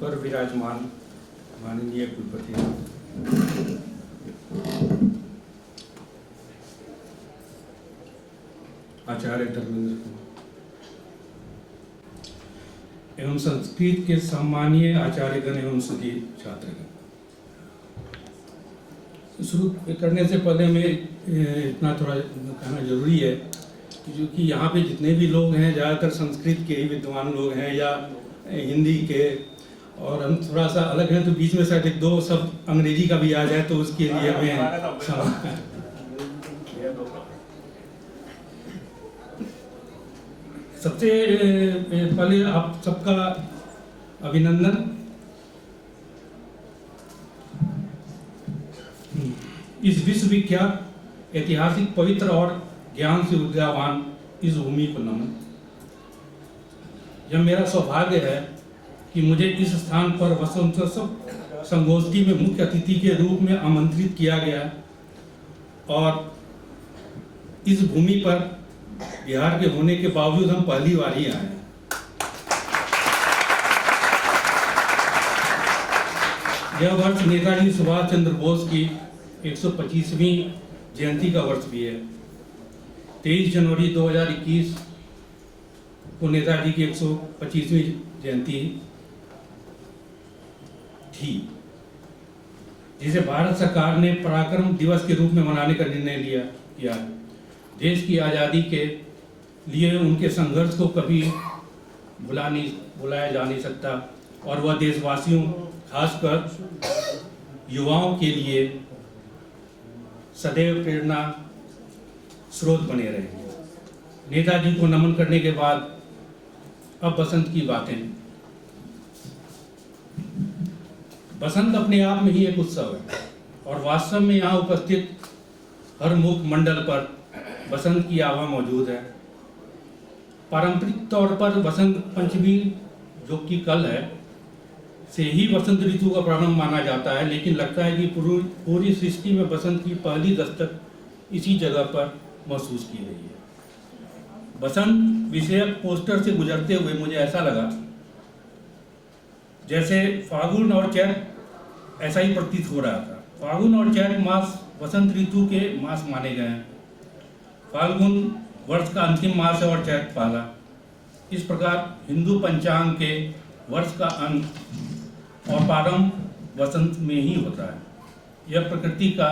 पर विराजमान माननीय कुलपति, आचार्य धर्मेंद्र कुमार एवं संस्कृत के सम्मानीय आचार्यगण एवं सभी छात्रगण, शुरू करने से पहले मैं इतना थोड़ा कहना जरूरी है जो कि यहाँ पे जितने भी लोग हैं ज़्यादातर संस्कृत के ही विद्वान लोग हैं या हिंदी के, और हम थोड़ा सा अलग हैं, तो बीच में शायद एक दो सब अंग्रेजी का भी आ जाए तो उसके लिए हमें सबसे पहले आप सबका अभिनंदन। इस विश्वविख्यात ऐतिहासिक पवित्र और ज्ञान से ऊर्जावान इस भूमि को नमन। यह मेरा सौभाग्य है कि मुझे इस स्थान पर वसंतोत्सव संगोष्ठी में मुख्य अतिथि के रूप में आमंत्रित किया गया और इस भूमि पर बिहार के होने के बावजूद हम पहली बार ही आए हैं। यह वर्ष नेताजी सुभाष चंद्र बोस की 125वीं जयंती का वर्ष भी है। 23 जनवरी 2021 को नेताजी की 125वीं जयंती थी, जिसे भारत सरकार ने पराक्रम दिवस के रूप में मनाने का निर्णय किया। देश की आज़ादी के लिए उनके संघर्ष को कभी भुलाया जा नहीं सकता और वह देशवासियों खासकर युवाओं के लिए सदैव प्रेरणा स्रोत बने रहेंगे। नेताजी को नमन करने के बाद अब बसंत की बातें। बसंत अपने आप में ही एक उत्सव है और वास्तव में यहाँ उपस्थित हर मुख मंडल पर बसंत की आभा मौजूद है। पारंपरिक तौर पर बसंत पंचमी जो कि कल है से ही बसंत ऋतु का प्रारंभ माना जाता है, लेकिन लगता है कि पूरी सृष्टि में बसंत की पहली दस्तक इसी जगह पर महसूस की गई है। बसंत विषयक पोस्टर से गुजरते हुए मुझे ऐसा लगा जैसे फागुन और चैत ऐसा ही प्रतीत हो रहा था। फागुन और चैत मास बसंत ऋतु के मास माने गए हैं। फाल्गुन वर्ष का अंतिम मास है और चैत पहला। इस प्रकार हिंदू पंचांग के वर्ष का अंत और प्रारंभ वसंत में ही होता है। यह प्रकृति का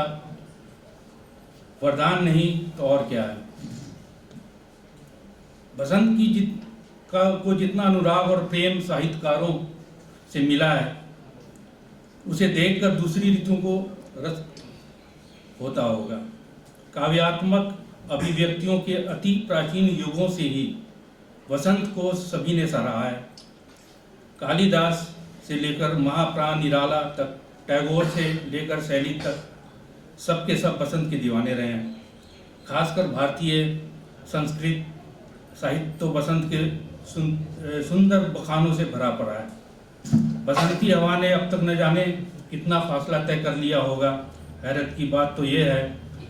वरदान नहीं तो और क्या है। बसंत की को जितना अनुराग और प्रेम साहित्यकारों से मिला है, उसे देखकर दूसरी ऋतुओं को रस होता होगा। काव्यात्मक अभिव्यक्तियों के अति प्राचीन युगों से ही वसंत को सभी ने सराहा है। कालिदास से लेकर महाप्राण निराला तक, टैगोर से लेकर शैली तक सबके सब बसंत के दीवाने रहे हैं। खासकर भारतीय संस्कृत साहित्य तो बसंत के सुंदर बखानों से भरा पड़ा है। बसंती हवा ने अब तक न जाने कितना फासला तय कर लिया होगा। हैरत की बात तो यह है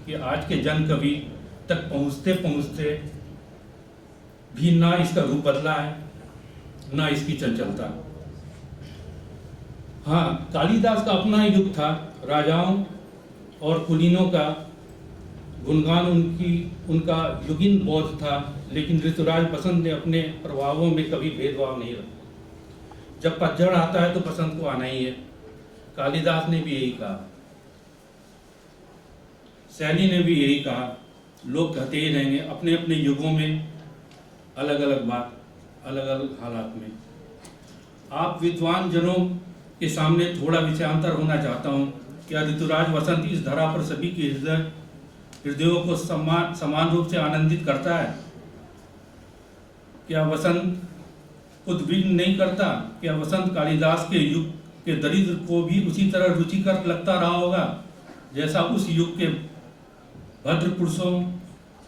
कि आज के जन कवि तक पहुँचते पहुँचते भी ना इसका रूप बदला है, ना इसकी चंचलता। हाँ, कालिदास का अपना युग था। राजाओं और कुलीनों का गुणगान उनका युगीन बोध था, लेकिन ऋतुराज बसंत ने अपने प्रभावों में कभी भेदभाव नहीं रखा। जब पतझड़ आता है तो बसंत को आना ही है। कालिदास ने भी यही कहा, शैली ने भी यही कहा। लोग कहते ही रहेंगे अपने अपने युगों में अलग अलग बात, अलग अलग हालात में। आप विद्वान जनों के सामने थोड़ा विषयांतर होना चाहता हूँ। क्या ऋतुराज वसंत इस धरा पर सभी के हृदयों को समान रूप से आनंदित करता है? क्या वसंत उद्विग्न नहीं करता? क्या वसंत कालिदास के युग के दरिद्र को भी उसी तरह रुचिकर लगता रहा होगा जैसा उस युग के भद्र पुरुषों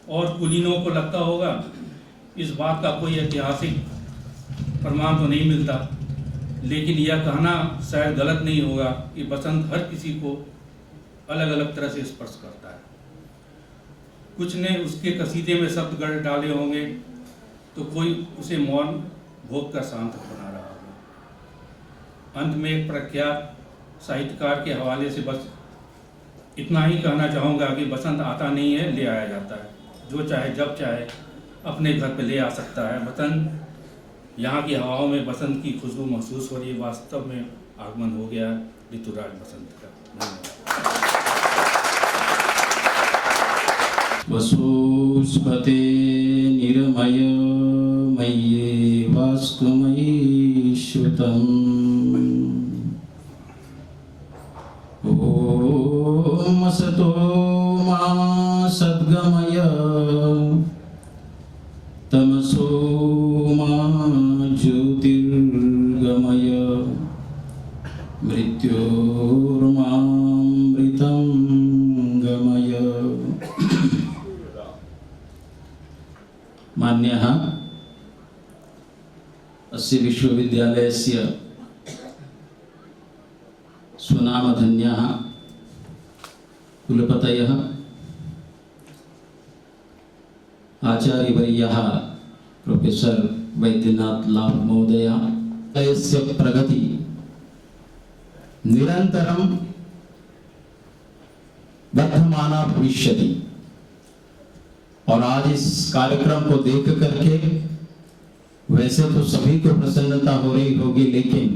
और कुलीनों को लगता होगा? इस बात का कोई ऐतिहासिक प्रमाण तो नहीं मिलता, लेकिन यह कहना शायद गलत नहीं होगा कि बसंत हर किसी को अलग अलग तरह से स्पर्श करता है। कुछ ने उसके कसीदे में शब्द गढ़ डाले होंगे तो कोई उसे मौन भोग कर शांत बना रहा होगा। अंत में एक प्रख्यात साहित्यकार के हवाले से बस इतना ही कहना चाहूँगा कि बसंत आता नहीं है, ले आया जाता है। जो चाहे जब चाहे अपने घर पे ले आ सकता है। वतन यहाँ की हवाओं में बसंत की खुशबू महसूस हो रही है। वास्तव में आगमन हो गया ऋतुराज बसंत का। धन्यवाद। वसुस्पते निरमय मय्ये वास्तुमयी श्रुतम् ॐ असतो मा सद्गमय तमसो मा ज्योतिर्गमय मृत्योर्मामृतं गमय। मान्यः अस्य विश्वविद्यालयस्य सुनामधन्याः कुलपतयः आचार्यवर्यः प्रोफेसर वैद्यनाथ लाल महोदयस्य प्रगति निरंतरं वर्धमाना भविष्यति। और आज इस कार्यक्रम को देख करके वैसे तो सभी को प्रसन्नता हो रही होगी, लेकिन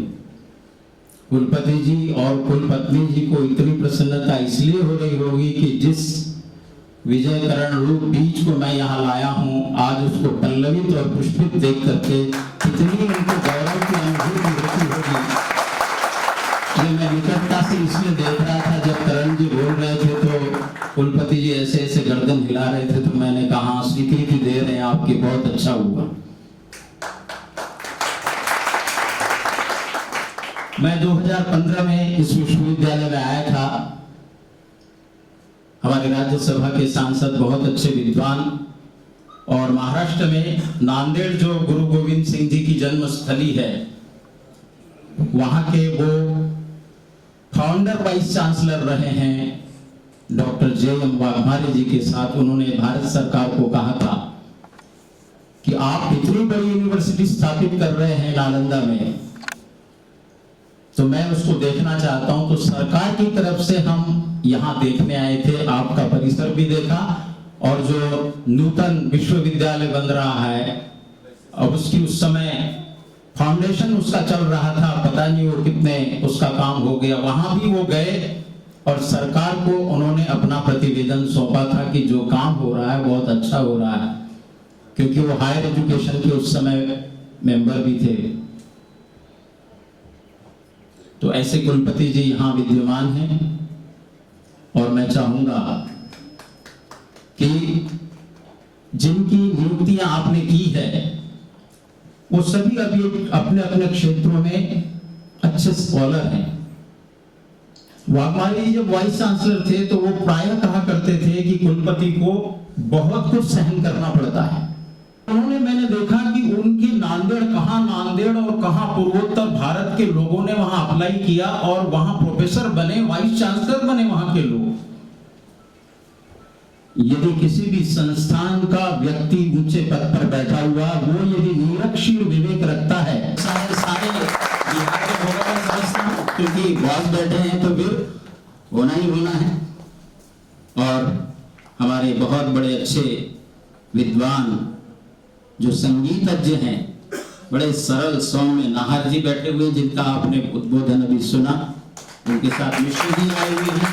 कुलपति जी और कुलपत्नी जी को इतनी प्रसन्नता इसलिए हो रही होगी कि जिस विजयकरण रूप बीज को मैं यहाँ लाया हूँ, आज उसको पल्लवित और पुष्पित देख करके कितनी उनको गौरव की अनुभूति होती होगी। ये मैं निकटता से इसलिए देख रहा था, जब करण जी बोल रहे थे तो कुलपति जी ऐसे ऐसे गर्दन हिला रहे थे, तो मैंने कहा स्वीकृति दे रहे हैं आपकी, बहुत अच्छा हुआ। मैं 2015 में इस विश्वविद्यालय में आया था। हमारे राज्यसभा के सांसद बहुत अच्छे विद्वान, और महाराष्ट्र में नांदेड़ जो गुरु गोविंद सिंह जी की जन्मस्थली है, वहां के वो फाउंडर वाइस चांसलर रहे हैं डॉक्टर J.M. वाघमारे जी के साथ। उन्होंने भारत सरकार को कहा था कि आप इतनी बड़ी यूनिवर्सिटी स्थापित कर रहे हैं नालंदा में, तो मैं उसको देखना चाहता हूं। तो सरकार की तरफ से हम यहाँ देखने आए थे, आपका परिसर भी देखा, और जो नूतन विश्वविद्यालय बन रहा है, अब उसकी उस समय फाउंडेशन उसका चल रहा था, पता नहीं वो कितने उसका काम हो गया। वहां भी वो गए और सरकार को उन्होंने अपना प्रतिवेदन सौंपा था कि जो काम हो रहा है बहुत अच्छा हो रहा है, क्योंकि वो हायर एजुकेशन के उस समय मेंबर भी थे। तो ऐसे कुलपति जी यहाँ विद्यमान हैं, और मैं चाहूंगा कि जिनकी नियुक्तियां आपने की है वो सभी अभी अपने अपने क्षेत्रों में अच्छे स्कॉलर हैं। वाघमारे जी जब वाइस चांसलर थे तो वो प्रायः कहा करते थे कि कुलपति को बहुत कुछ सहन करना पड़ता है। उन्होंने, मैंने देखा कि उनके नांदेड़ और कहां पूर्वोत्तर भारत के लोगों ने वहां अप्लाई किया और वहां प्रोफेसर बने, वाइस चांसलर बने वहां के लोग। यदि किसी भी संस्थान का व्यक्ति ऊंचे पद पर बैठा हुआ, वो यदि निरक्षीर विवेक रखता है, सारे बिहार के लोगों को समझता हूं, क्योंकि बॉस बैठे हैं तो फिर होना ही होना है। और हमारे बहुत बड़े अच्छे विद्वान जो संगीतज्ञ हैं, बड़े सरल सौम्य नाहर जी बैठे हुए, जिनका आपने उद्बोधन अभी सुना, उनके साथ मिश्र जी आए हुए हैं,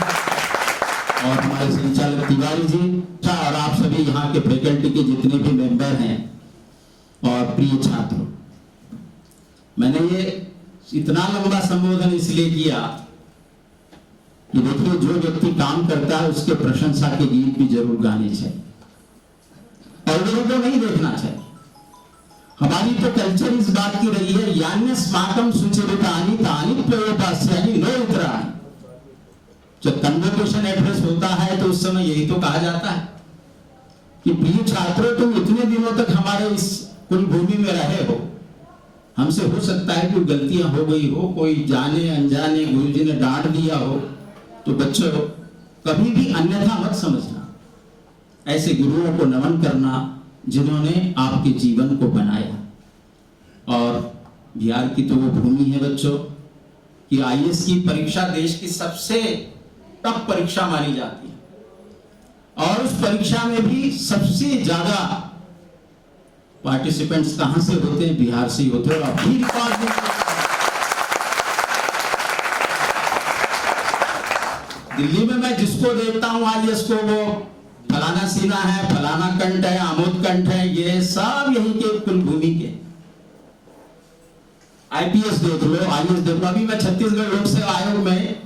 और हमारे संचालक तिवारी जी, और आप सभी यहाँ के फैकल्टी के जितने भी मेंबर हैं और प्रिय छात्र। मैंने ये इतना लंबा संबोधन इसलिए किया कि देखिए, जो व्यक्ति काम करता है उसके प्रशंसा के गीत भी जरूर गाने चाहिए, और लोगों को नहीं देखना चाहिए। हमारी तो कल्चर इस बात की रही है, यान्य स्माकम सुचरितानि तानि प्रयोपास्यानि नो उत्तराणि। जब कन्वोकेशन एड्रेस होता है तो उस समय यही तो कहा जाता है कि प्रिय छात्रों, तुम इतने दिनों तक हमारे इस कुल भूमि में रहे हो, हमसे हो सकता है कि गलतियां हो गई हो, कोई जाने अनजाने गुरुजी ने डांट दिया हो, तो बच्चों कभी भी अन्यथा मत समझना। ऐसे गुरुओं को नमन करना जिन्होंने आपके जीवन को बनाया। और बिहार की तो वो भूमि है बच्चों, कि आईएएस की परीक्षा देश की सबसे टफ परीक्षा मानी जाती है और उस परीक्षा में भी सबसे ज्यादा पार्टिसिपेंट्स कहां से होते हैं? बिहार से ही होते हैं। और अभी रिकॉर्ड दिल्ली में मैं जिसको देखता हूं आईएएस को, वो फलाना सिन्हा है, फलाना कंठ है, आमोद कंठ है, ये सब यहीं के कुलभूमि के। आईपीएस देख लो, आईएएस देख लो। अभी मैं छत्तीसगढ़ लोक सेवा आयोग में,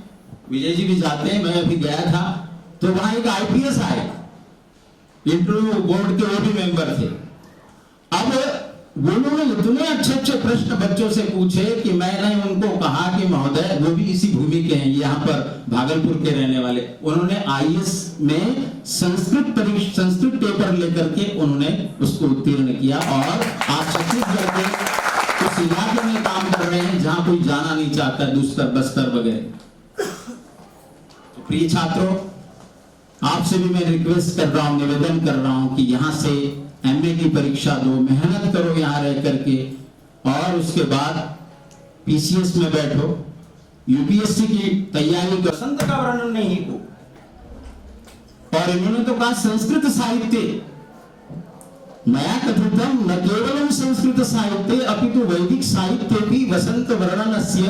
विजय जी भी जाते हैं, मैं अभी गया था, तो वहां एक आईपीएस आए, इंटरव्यू बोर्ड के वो भी मेंबर थे। अब वो लोगों ने इतने अच्छे अच्छे प्रश्न बच्चों से पूछे कि मैंने उनको कहा कि महोदय, वो भी इसी भूमि के हैं, यहाँ पर भागलपुर के रहने वाले, उन्होंने आईएएस में संस्कृत पेपर लेकर के उन्होंने उसको उत्तीर्ण किया और आज छत्तीसगढ़ के उस इलाके में काम कर रहे हैं जहां कोई जाना नहीं चाहता, दूसरा बस्तर वगैरह। तो प्रिय छात्रों, आपसे भी मैं रिक्वेस्ट कर रहा हूं, निवेदन कर रहा हूं कि यहां से एमए की परीक्षा दो, मेहनत करो यहां रह करके, और उसके बाद पीसीएस में बैठो, यूपीएससी की तैयारी करो। संत का वर्णन नहीं हो, और इन्होंने तो कहा संस्कृत साहित्य मया कथितम न केवलम संस्कृत साहित्य अपितु वैदिक साहित्य भी वसंत वर्णनस्य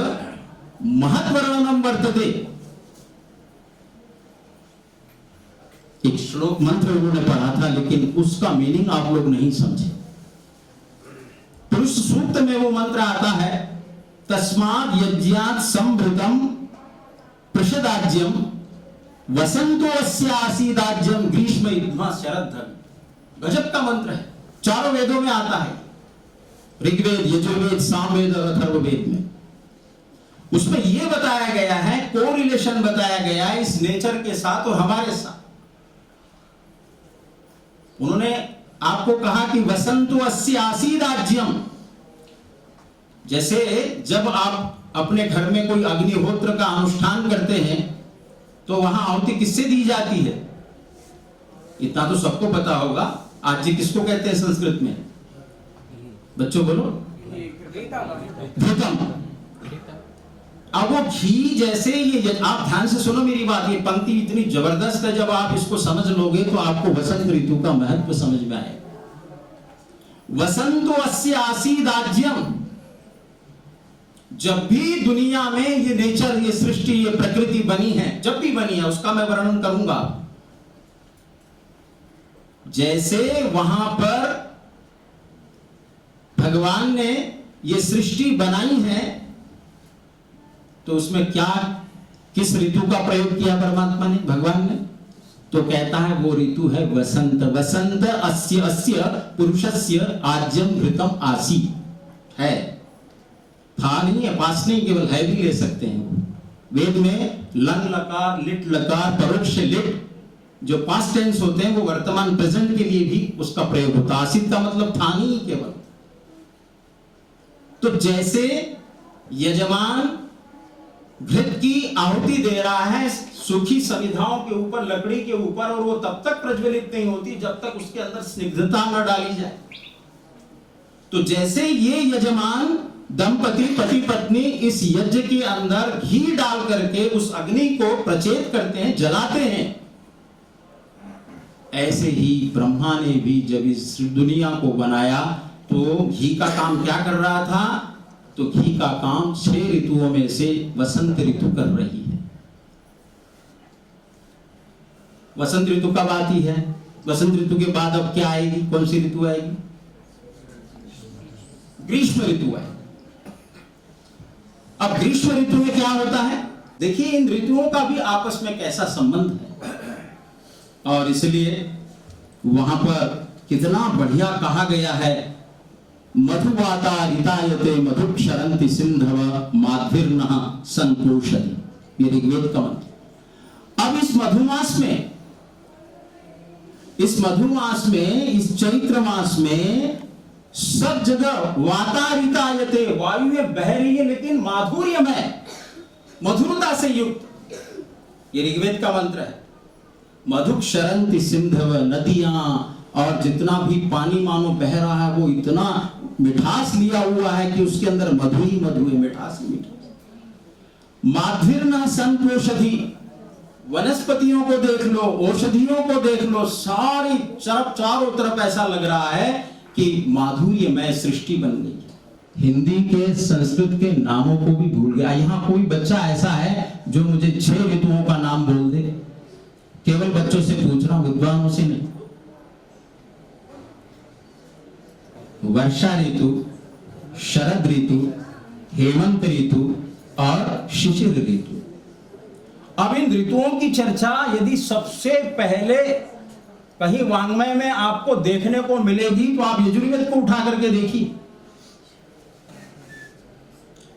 महत् वर्णनम वर्तते। एक श्लोक मंत्र उन्होंने पढ़ा था, लेकिन उसका मीनिंग आप लोग नहीं समझे। पुरुष सूक्त में वो मंत्र आता है, तस्माद् यज्ञात् संभृतम पृषदाज्यम वसंतो अस्य आसीदाज्यम ग्रीष्म इद्मा शरद्धर। गजब का मंत्र है, चारों वेदों में आता है, ऋग्वेद, यजुर्वेद, सामवेद और अथर्ववेद में। उसमें यह बताया गया है, कोरिलेशन बताया गया है इस नेचर के साथ और हमारे साथ। उन्होंने आपको कहा कि वसंतो अस्य आसीदाज्यम, जैसे जब आप अपने घर में कोई अग्निहोत्र का अनुष्ठान करते हैं तो वहां आहुति किससे दी जाती है? इतना तो सबको पता होगा। आज जी किसको कहते हैं संस्कृत में? बच्चों बोलो। घृतम। अब वो घी जैसे, ये आप ध्यान से सुनो मेरी बात, ये पंक्ति इतनी जबरदस्त है, जब आप इसको समझ लोगे तो आपको वसंत ऋतु का महत्व समझ में आएगा। वसंतो अस्य आसीदाज्यम, जब भी दुनिया में ये नेचर, ये सृष्टि, ये प्रकृति बनी है, जब भी बनी है, उसका मैं वर्णन करूंगा। जैसे वहां पर भगवान ने ये सृष्टि बनाई है, तो उसमें क्या, किस ऋतु का प्रयोग किया परमात्मा ने, भगवान ने? तो कहता है वो ऋतु है वसंत। वसंत अस्य अस्य पुरुषस्य आज्यम घृतम आसी है, था नहीं है, पास नहीं, केवल है भी ले सकते हैं। वेद में लंग लकार, लिट लकार, परोक्ष लिट, जो पास्ट टेंस होते हैं, वो वर्तमान प्रेजेंट के लिए भी उसका प्रयोग होता है। आसित का मतलब था नहीं केवल। तो जैसे यजमान घृत की आहुति दे रहा है सूखी समिधाओं के ऊपर, लकड़ी के ऊपर, और वो तब तक प्रज्वलित नहीं होती जब तक उसके अंदर स्निग्धता न डाली जाए। तो जैसे ये यजमान दंपति, पति पत्नी, इस यज्ञ के अंदर घी डाल करके उस अग्नि को प्रचेत करते हैं, जलाते हैं, ऐसे ही ब्रह्मा ने भी जब इस दुनिया को बनाया तो घी का काम क्या कर रहा था? तो घी का काम 6 ऋतुओं में से वसंत ऋतु कर रही है। वसंत ऋतु कब आती है? वसंत ऋतु के बाद अब क्या आएगी? कौन सी ऋतु आएगी? ग्रीष्म ऋतु है। अब ग्रीष्म ऋतु में क्या होता है? देखिए इन ऋतुओं का भी आपस में कैसा संबंध है, और इसलिए वहां पर कितना बढ़िया कहा गया है, मधुवाता रितायते मधुक्षरन्ति सिंधव माध्विर्नः संतोषति। ये ऋग्वेद का मंत्र। अब इस मधुमास में, इस चैत्र मास में सब जगह वातारितायते, वायु बह रही है, लेकिन माधुर्य में, मधुरता से युक्त। ये ऋग्वेद का मंत्र है। मधुक्षरन्ति सिंधव, नदियां और जितना भी पानी मानो बह रहा है, वो इतना मिठास लिया हुआ है कि उसके अंदर मधु ही मधु है, मिठास ही मिठास। माध्वीर्न संतोषधि, वनस्पतियों को देख लो, औषधियों को देख लो, सारी चारों तरफ ऐसा लग रहा है कि माधुर्यमय सृष्टि बन गई। हिंदी के संस्कृत के नामों को भी भूल गया। यहाँ कोई बच्चा ऐसा है जो मुझे 6 ऋतुओं का नाम बोल दे? केवल बच्चों से पूछ रहा हूं, विद्वानों से नहीं। वर्षा ऋतु, शरद ऋतु, हेमंत ऋतु और शिशिर ऋतु। अब इन ऋतुओं की चर्चा यदि सबसे पहले कहीं वाङ्मय में आपको देखने को मिलेगी तो आप यजुर्वेद को उठा करके देखिए।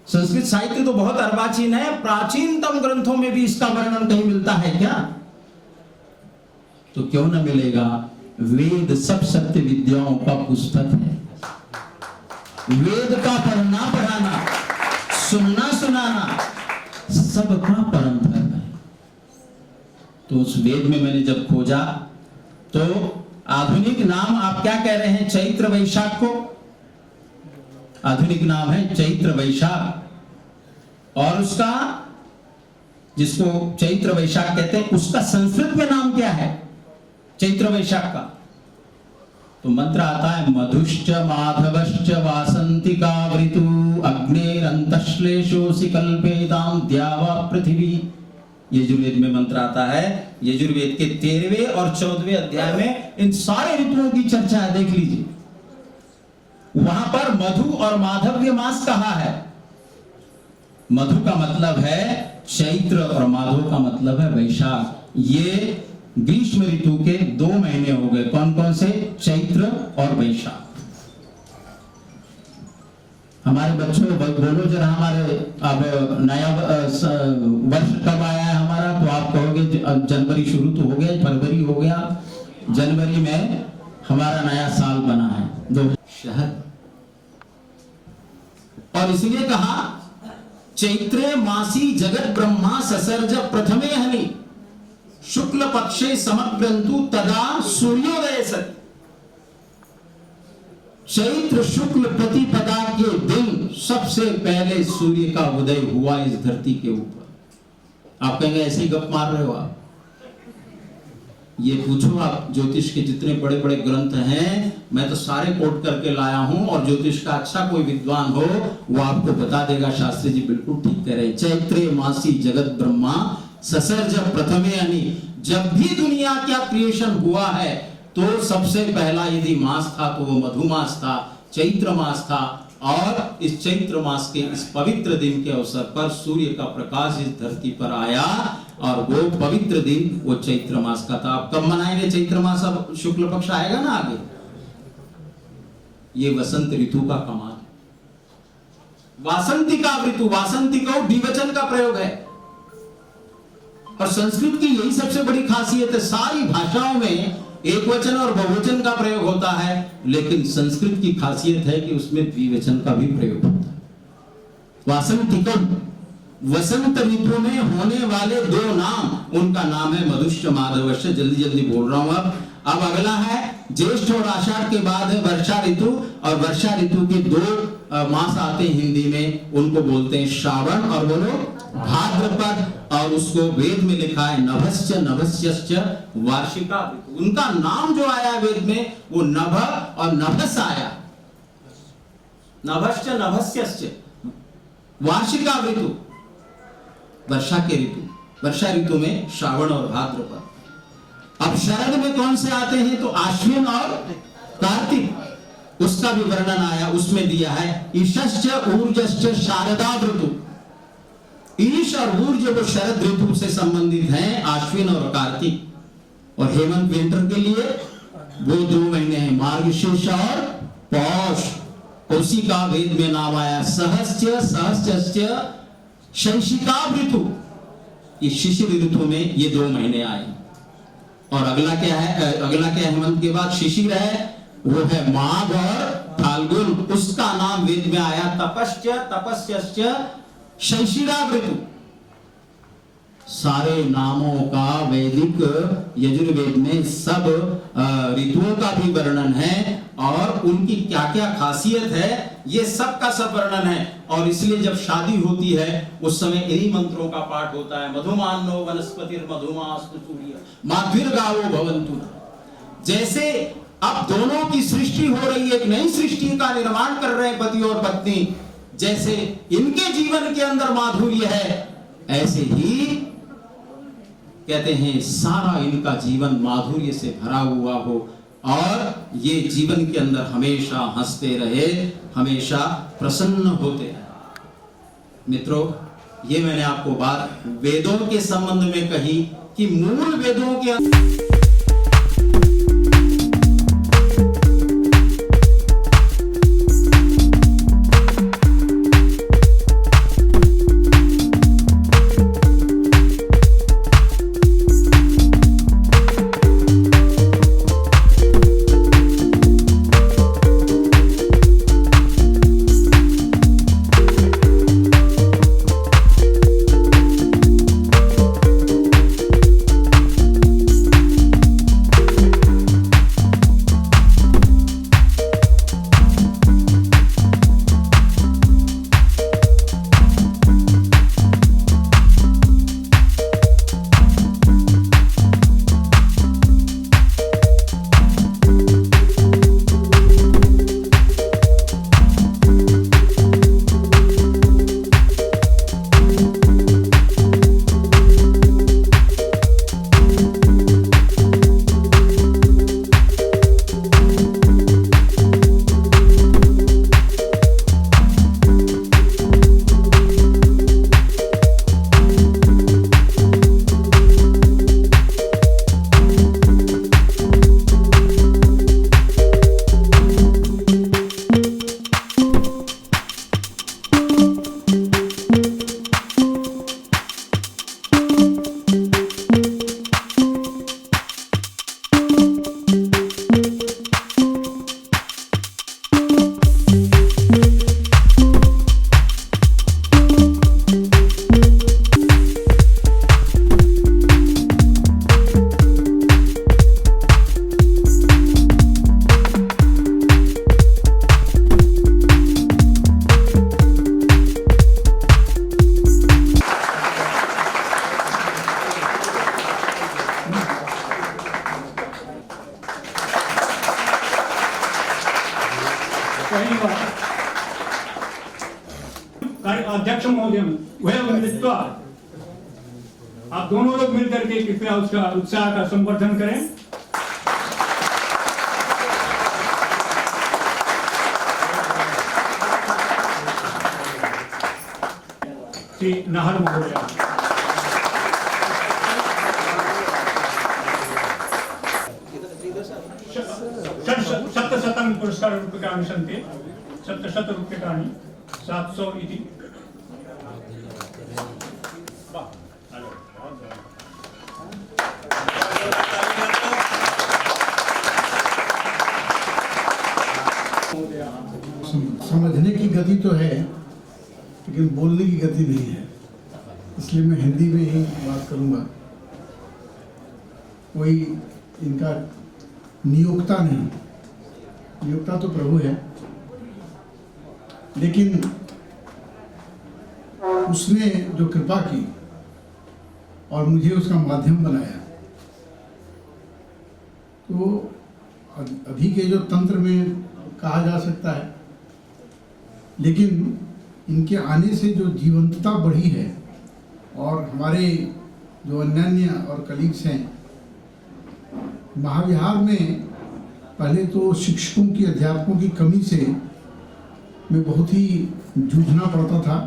संस्कृत साहित्य तो बहुत अर्वाचीन है, प्राचीनतम ग्रंथों में भी इसका वर्णन कहीं मिलता है क्या? तो क्यों न मिलेगा? वेद सब सत्य विद्याओं का पुस्तक है। वेद का पढ़ना पढ़ाना, सुनना सुनाना सबका परम धर्म है। तो उस वेद में मैंने जब खोजा तो आधुनिक नाम आप क्या कह रहे हैं? चैत्र वैशाख को आधुनिक नाम है चैत्र वैशाख। और उसका, जिसको चैत्र वैशाख कहते हैं, उसका संस्कृत में नाम क्या है चैत्र वैशाख का? तो मंत्र आता है मधुश्च माधवश्च वासंतिका ऋतु अग्नेरंतश्लेषोऽसि कल्पेतां द्यावा पृथ्वी। यजुर्वेद में मंत्र आता है। यजुर्वेद के 13वें और 14वें अध्याय में इन सारे ऋतुओं की चर्चा है, देख लीजिए। वहां पर मधु और माधव्य मास कहा है। मधु का मतलब है चैत्र और माधव का मतलब है वैशाख। ये ग्रीष्म ऋतु के 2 महीने हो गए। कौन कौन से? चैत्र और वैशाख। हमारे बच्चों बोलो जरा, हमारे अब नया वर्ष कब आया है हमारा? तो आप कहोगे जनवरी शुरू तो हो गया, फरवरी हो गया, जनवरी में हमारा नया साल बना है। 2 शहर। और इसलिए कहा चैत्रे मासी जगत ब्रह्मा ससर्ज प्रथमे हनि शुक्ल पक्षे समग्रंतु तदा सूर्योदय सति। चैत्र शुक्ल प्रतिपदा के दिन सबसे पहले सूर्य का उदय हुआ इस धरती के ऊपर। आप कहेंगे ऐसे ही गप मार रहे हो आप? ये पूछो आप, ज्योतिष के जितने बड़े बड़े ग्रंथ हैं मैं तो सारे कोट करके लाया हूं, और ज्योतिष का अच्छा कोई विद्वान हो वो आपको बता देगा शास्त्री जी बिल्कुल ठीक कह रहे हैं। चैत्रे मासी जगत ब्रह्मा ससर्ज प्रथमे हनि। जब भी दुनिया का क्रिएशन हुआ है तो सबसे पहला यदि मास था तो वो मधुमास था, चैत्र मास था। और इस चैत्र मास के इस पवित्र दिन के अवसर पर सूर्य का प्रकाश इस धरती पर आया, और वो पवित्र दिन वो चैत्र मास का था। आप कब मनाएंगे चैत्र मास? अब शुक्ल पक्ष आएगा ना आगे। ये वसंत ऋतु का कमाल। वासंतिका ऋतु, वासंतिका द्विवचन का प्रयोग है। और संस्कृत की यही सबसे बड़ी खासियत है, सारी भाषाओं में एक वचन और बहुवचन का प्रयोग होता है, लेकिन संस्कृत की खासियत है कि उसमें द्विवचन का भी प्रयोग होता है। वासंतिकम, वसंत ऋतु में होने वाले 2 नाम, उनका नाम है मधुश्च माधवश्च। जल्दी जल्दी बोल रहा हूं। अब अगला है ज्येष्ठ और आषाढ़ के बाद है वर्षा ऋतु, और वर्षा ऋतु के 2 मास आते हैं हिंदी में, उनको बोलते हैं श्रावण और बोलो भाद्रपद। और उसको वेद में लिखा है नभश्च नभस्यश्च वार्षिका ऋतु। उनका नाम जो आया वेद में वो नभ और नभस आया। नभश्च नभस्यश्च वार्षिका ऋतु, वर्षा के ऋतु। वर्षा ऋतु में श्रावण और भाद्रपद। अब शरद में कौन से आते हैं? तो आश्विन और कार्तिक। उसका भी वर्णन आया, उसमें दिया है ईशश्च ऊर्जश्च शारदा ऋतु। ईश और ऊर्ज वो शरद ऋतु से संबंधित हैं, आश्विन और कार्तिक। और हेमंत विंटर के लिए वो 2 महीने हैं, मार्गशीर्ष और पौष। उसी का वेद में नाम आया सहस्त्र सहस्त्रश्च शैशिका ऋतु। ये शिशिर ऋतु में ये 2 महीने आए। और अगला क्या है? अगला क्या हेमंत के बाद शिशिर है, वो है माघ और फाल्गुन। उसका नाम वेद में आया तपश्च तपस्यश्च शैशिरा ऋतु। सारे नामों का वैदिक यजुर्वेद में सब ऋतुओं का भी वर्णन है, और उनकी क्या क्या खासियत है ये सब का सब वर्णन है। और इसलिए जब शादी होती है उस समय इन्हीं मंत्रों का पाठ होता है। मधुमानो वनस्पतिर मधुमास्तु सूर्य माधुर्गावो भवन्तु। जैसे अब दोनों की सृष्टि हो रही है, एक नई सृष्टि का निर्माण कर रहे हैं पति और पत्नी, जैसे इनके जीवन के अंदर माधुर्य है, ऐसे ही कहते हैं सारा इनका जीवन माधुर्य से भरा हुआ हो और ये जीवन के अंदर हमेशा हंसते रहे, हमेशा प्रसन्न होते रहे। मित्रों, ये मैंने आपको बात वेदों के संबंध में कही कि मूल वेदों के अध्यक्ष महोदय वह मिलता आप दोनों लोग मिलकर के कृपया उसका उत्साह का संवर्धन करें। श्री नाहर महोदय सप्तशतं पुरस्काररूप्यकाणि सन्ति 700 रूप्यकाणि 700 इति। समझने की गति तो है लेकिन बोलने की गति नहीं है, इसलिए मैं हिंदी में ही बात करूंगा। कोई इनका नियोक्ता नहीं, नियोक्ता तो प्रभु है, लेकिन उसने जो कृपा की और मुझे उसका माध्यम बनाया, तो अभी के जो तंत्र में कहा जा सकता है, लेकिन इनके आने से जो जीवंतता बढ़ी है और हमारे जो अन्य और कलीग्स हैं महाविहार में, पहले तो शिक्षकों की अध्यापकों की कमी से में बहुत ही जूझना पड़ता था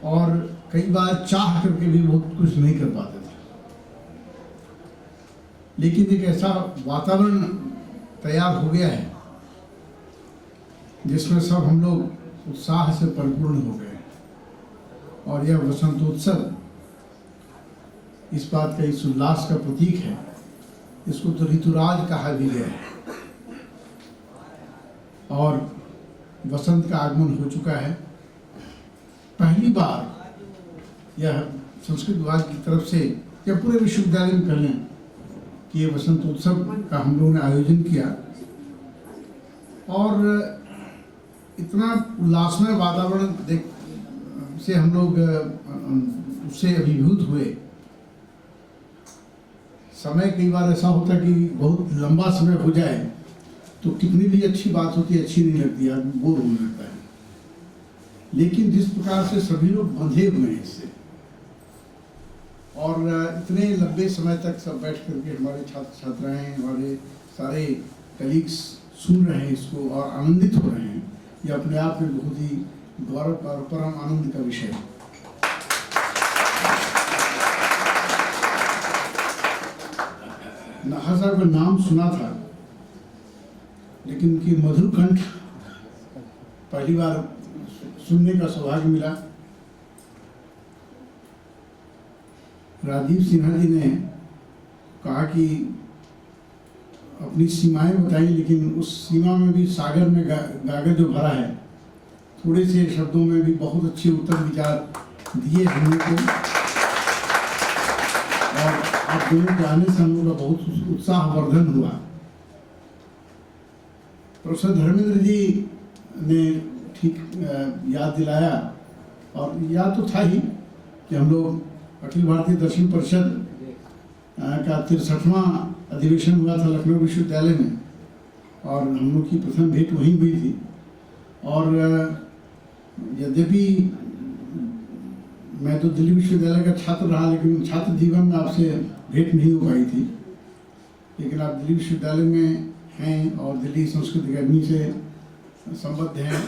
और कई बार चाह करके भी बहुत कुछ नहीं कर पाते थे, लेकिन एक ऐसा वातावरण तैयार हो गया है जिसमें सब हम लोग उत्साह से परिपूर्ण हो गए और यह वसंतोत्सव इस बात का इस उल्लास का प्रतीक है। इसको तो ऋतुराज कहा भी गया है और वसंत का आगमन हो चुका है। पहली बार यह संस्कृत विभाग की तरफ से या पूरे विश्वविद्यालय में कहें कि ये वसंतोत्सव का हम लोगों ने आयोजन किया और इतना उल्लासमय वातावरण देख से हम लोग उससे अभिभूत हुए। समय कई बार ऐसा होता है कि बहुत लंबा समय हो जाए तो कितनी भी अच्छी बात होती है अच्छी नहीं लगती, आदमी बोर होने लगता है। लेकिन जिस प्रकार से सभी लोग बंधे हुए हैं इससे, और इतने लंबे समय तक सब बैठ करके हमारे छात्र छात्राएं, हमारे सारे कलीग्स सुन रहे हैं इसको और आनंदित हो रहे हैं, ये अपने आप में बहुत ही गौरव और परम आनंद का विषय है। नाहर साहब का नाम सुना था, लेकिन उनकी मधुर कंठ पहली बार सुनने का सौभाग्य मिला। राजीव सिन्हा जी ने कहा कि अपनी सीमाएं बताई, लेकिन उस सीमा में भी सागर में गागर जो भरा है, थोड़े से शब्दों में भी बहुत अच्छे उत्तर विचार दिए हमने को। और आप दोनों के आने से हम लोग का बहुत उत्साहवर्धन हुआ। प्रोफेसर धर्मेंद्र जी ने ठीक याद दिलाया, और याद तो था ही कि हम लोग अखिल भारतीय दर्शन परिषद का 63वां अधिवेशन हुआ था लखनऊ विश्वविद्यालय में, और हम लोग की प्रथम भेंट वहीं हुई थी। और यद्यपि मैं तो दिल्ली विश्वविद्यालय का छात्र रहा, लेकिन छात्र जीवन में आपसे भेंट नहीं हो पाई थी। लेकिन आप दिल्ली विश्वविद्यालय में हैं और दिल्ली संस्कृत अकादमी से संबद्ध हैं,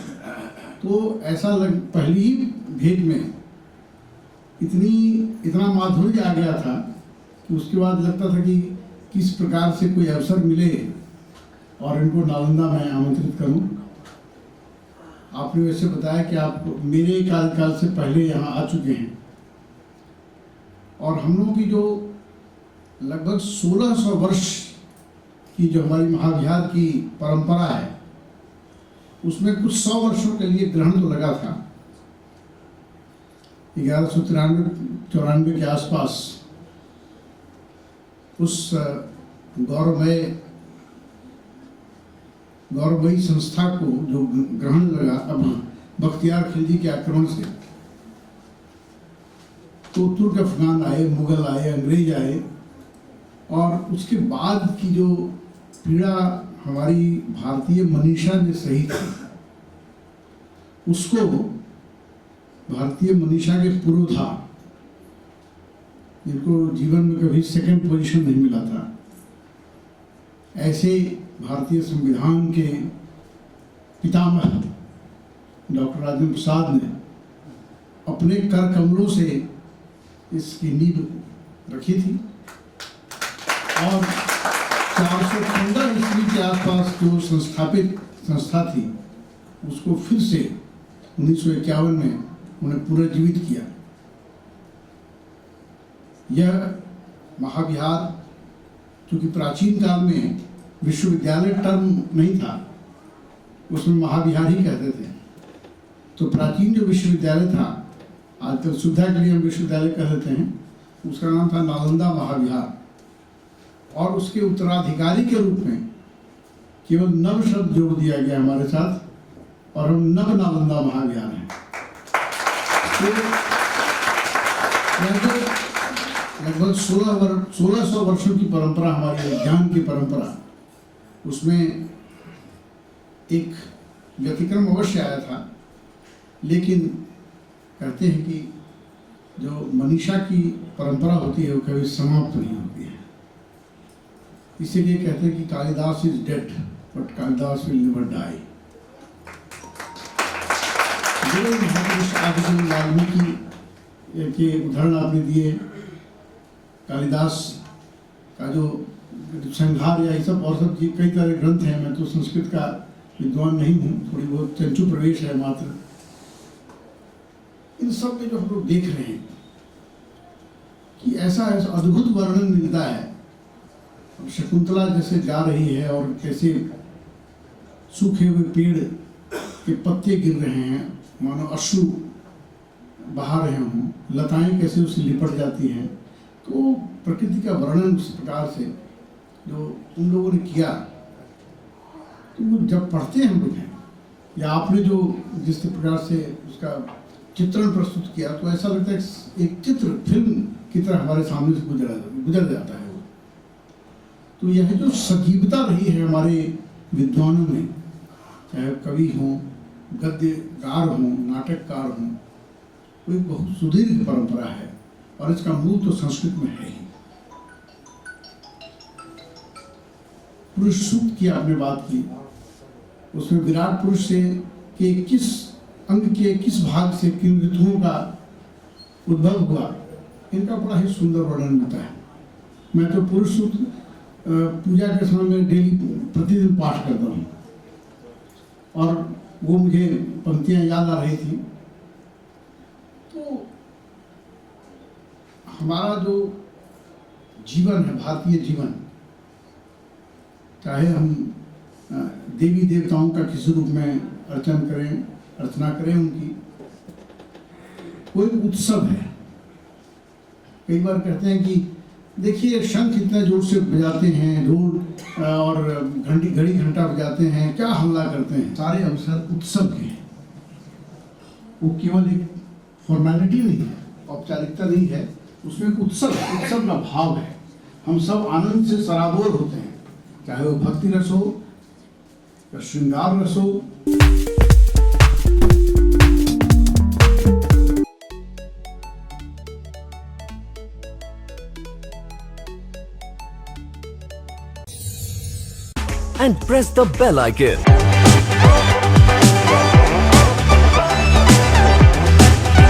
तो ऐसा पहली ही भेंट में इतना माधुर्य आ गया था कि उसके बाद लगता था कि किस प्रकार से कोई अवसर मिले और इनको नालंदा में आमंत्रित करूं। आपने वैसे बताया कि आप मेरे कार्यकाल से पहले यहाँ आ चुके हैं, और हम लोगों की जो लगभग 1600 वर्ष की जो हमारी महाविहार की परंपरा है, उसमें कुछ 100 वर्षों के लिए ग्रहण तो लगा था। 1193-94 के आसपास उस गौरवमयी संस्था को जो ग्रहण लगा अब बख्तियार खिलजी के आक्रमण से, तो तुर्क अफगान आए, मुगल आए, अंग्रेज आए, और उसके बाद की जो पीड़ा हमारी भारतीय मनीषा ने सही थी, उसको भारतीय मनीषा के पुरोधा, जिनको जीवन में कभी सेकंड पोजीशन नहीं मिला था, ऐसे भारतीय संविधान के पितामह डॉक्टर राजेंद्र प्रसाद ने अपने कर कमलों से इसकी नींव रखी थी। और 415 ईस्वी के आसपास जो संस्थापित संस्था थी, उसको फिर से 1951 में उन्हें पुनर्जीवित किया। यह महाविहार, क्योंकि प्राचीन काल में विश्वविद्यालय टर्म नहीं था, उसमें महाविहार ही कहते थे, तो प्राचीन जो विश्वविद्यालय था, आजकल सुविधा के लिए हम विश्वविद्यालय कह देते हैं, उसका नाम था नालंदा महाविहार। और उसके उत्तराधिकारी के रूप में केवल नव शब्द जोड़ दिया गया हमारे साथ, और हम नव नालंदा महाविहार हैं। लगभग 1600 वर्षों की परंपरा, हमारी विज्ञान की परंपरा, उसमें एक व्यतिक्रम अवश्य आया था, लेकिन कहते हैं कि जो मनीषा की परंपरा होती है वो कभी समाप्त नहीं होती है। इसीलिए कहते हैं कि Kalidas is dead but Kalidas will never die. Valmiki के उदाहरण आपने दिए, कालिदास का जो संहार या ये सब और सब कई तरह ग्रंथ हैं। मैं तो संस्कृत का विद्वान नहीं हूँ, थोड़ी बहुत चंचू प्रवेश है मात्र। इन सब में जो हम लोग देख रहे हैं कि ऐसा अद्भुत वर्णन मिलता है। शकुंतला जैसे जा रही है और कैसे सूखे हुए पेड़ के पत्ते गिर रहे हैं, मानो अश्रु बहा रहे हों, लताएं कैसे उससे लिपट जाती हैं। तो प्रकृति का वर्णन उस प्रकार से जो उन लोगों ने किया, तो वो जब पढ़ते हैं हम लोग हैं या आपने जो जिस प्रकार से उसका चित्रण प्रस्तुत किया, तो ऐसा लगता है एक चित्र फिल्म की तरह हमारे सामने से गुजर जाता है वो। तो यह जो सजीवता रही है हमारे विद्वानों में, चाहे कवि हों, गद्यकार हों, नाटककार हों, वो एक बहुत सुदीर्घ परंपरा है और इसका मूल तो संस्कृत में है ही। पुरुष सूक्त की आपने बात की, उसमें विराट पुरुष से के किस अंग के किस भाग से किन ऋतुओं का उद्भव हुआ, इनका बड़ा ही सुंदर वर्णन मिलता है। मैं तो पुरुष सूक्त पूजा के समय में डेली प्रतिदिन पाठ करता हूँ और वो मुझे पंक्तियाँ याद आ रही थी। तो हमारा जो जीवन है, भारतीय जीवन, चाहे हम देवी देवताओं का किसी रूप में अर्चना करें उनकी, कोई उत्सव है। कई बार कहते हैं कि देखिए शंख इतना जोर से बजाते हैं, ढोल और घड़ी घंटा बजाते हैं, क्या हमला करते हैं। सारे अवसर उत्सव के हैं, वो केवल एक फॉर्मेलिटी नहीं है, औपचारिकता नहीं है, उसमें एक उत्सव का भाव है। हम सब आनंद से सराबोर होते हैं, चाहे वो भक्ति रस हो या श्रृंगार रस हो। And press the bell icon.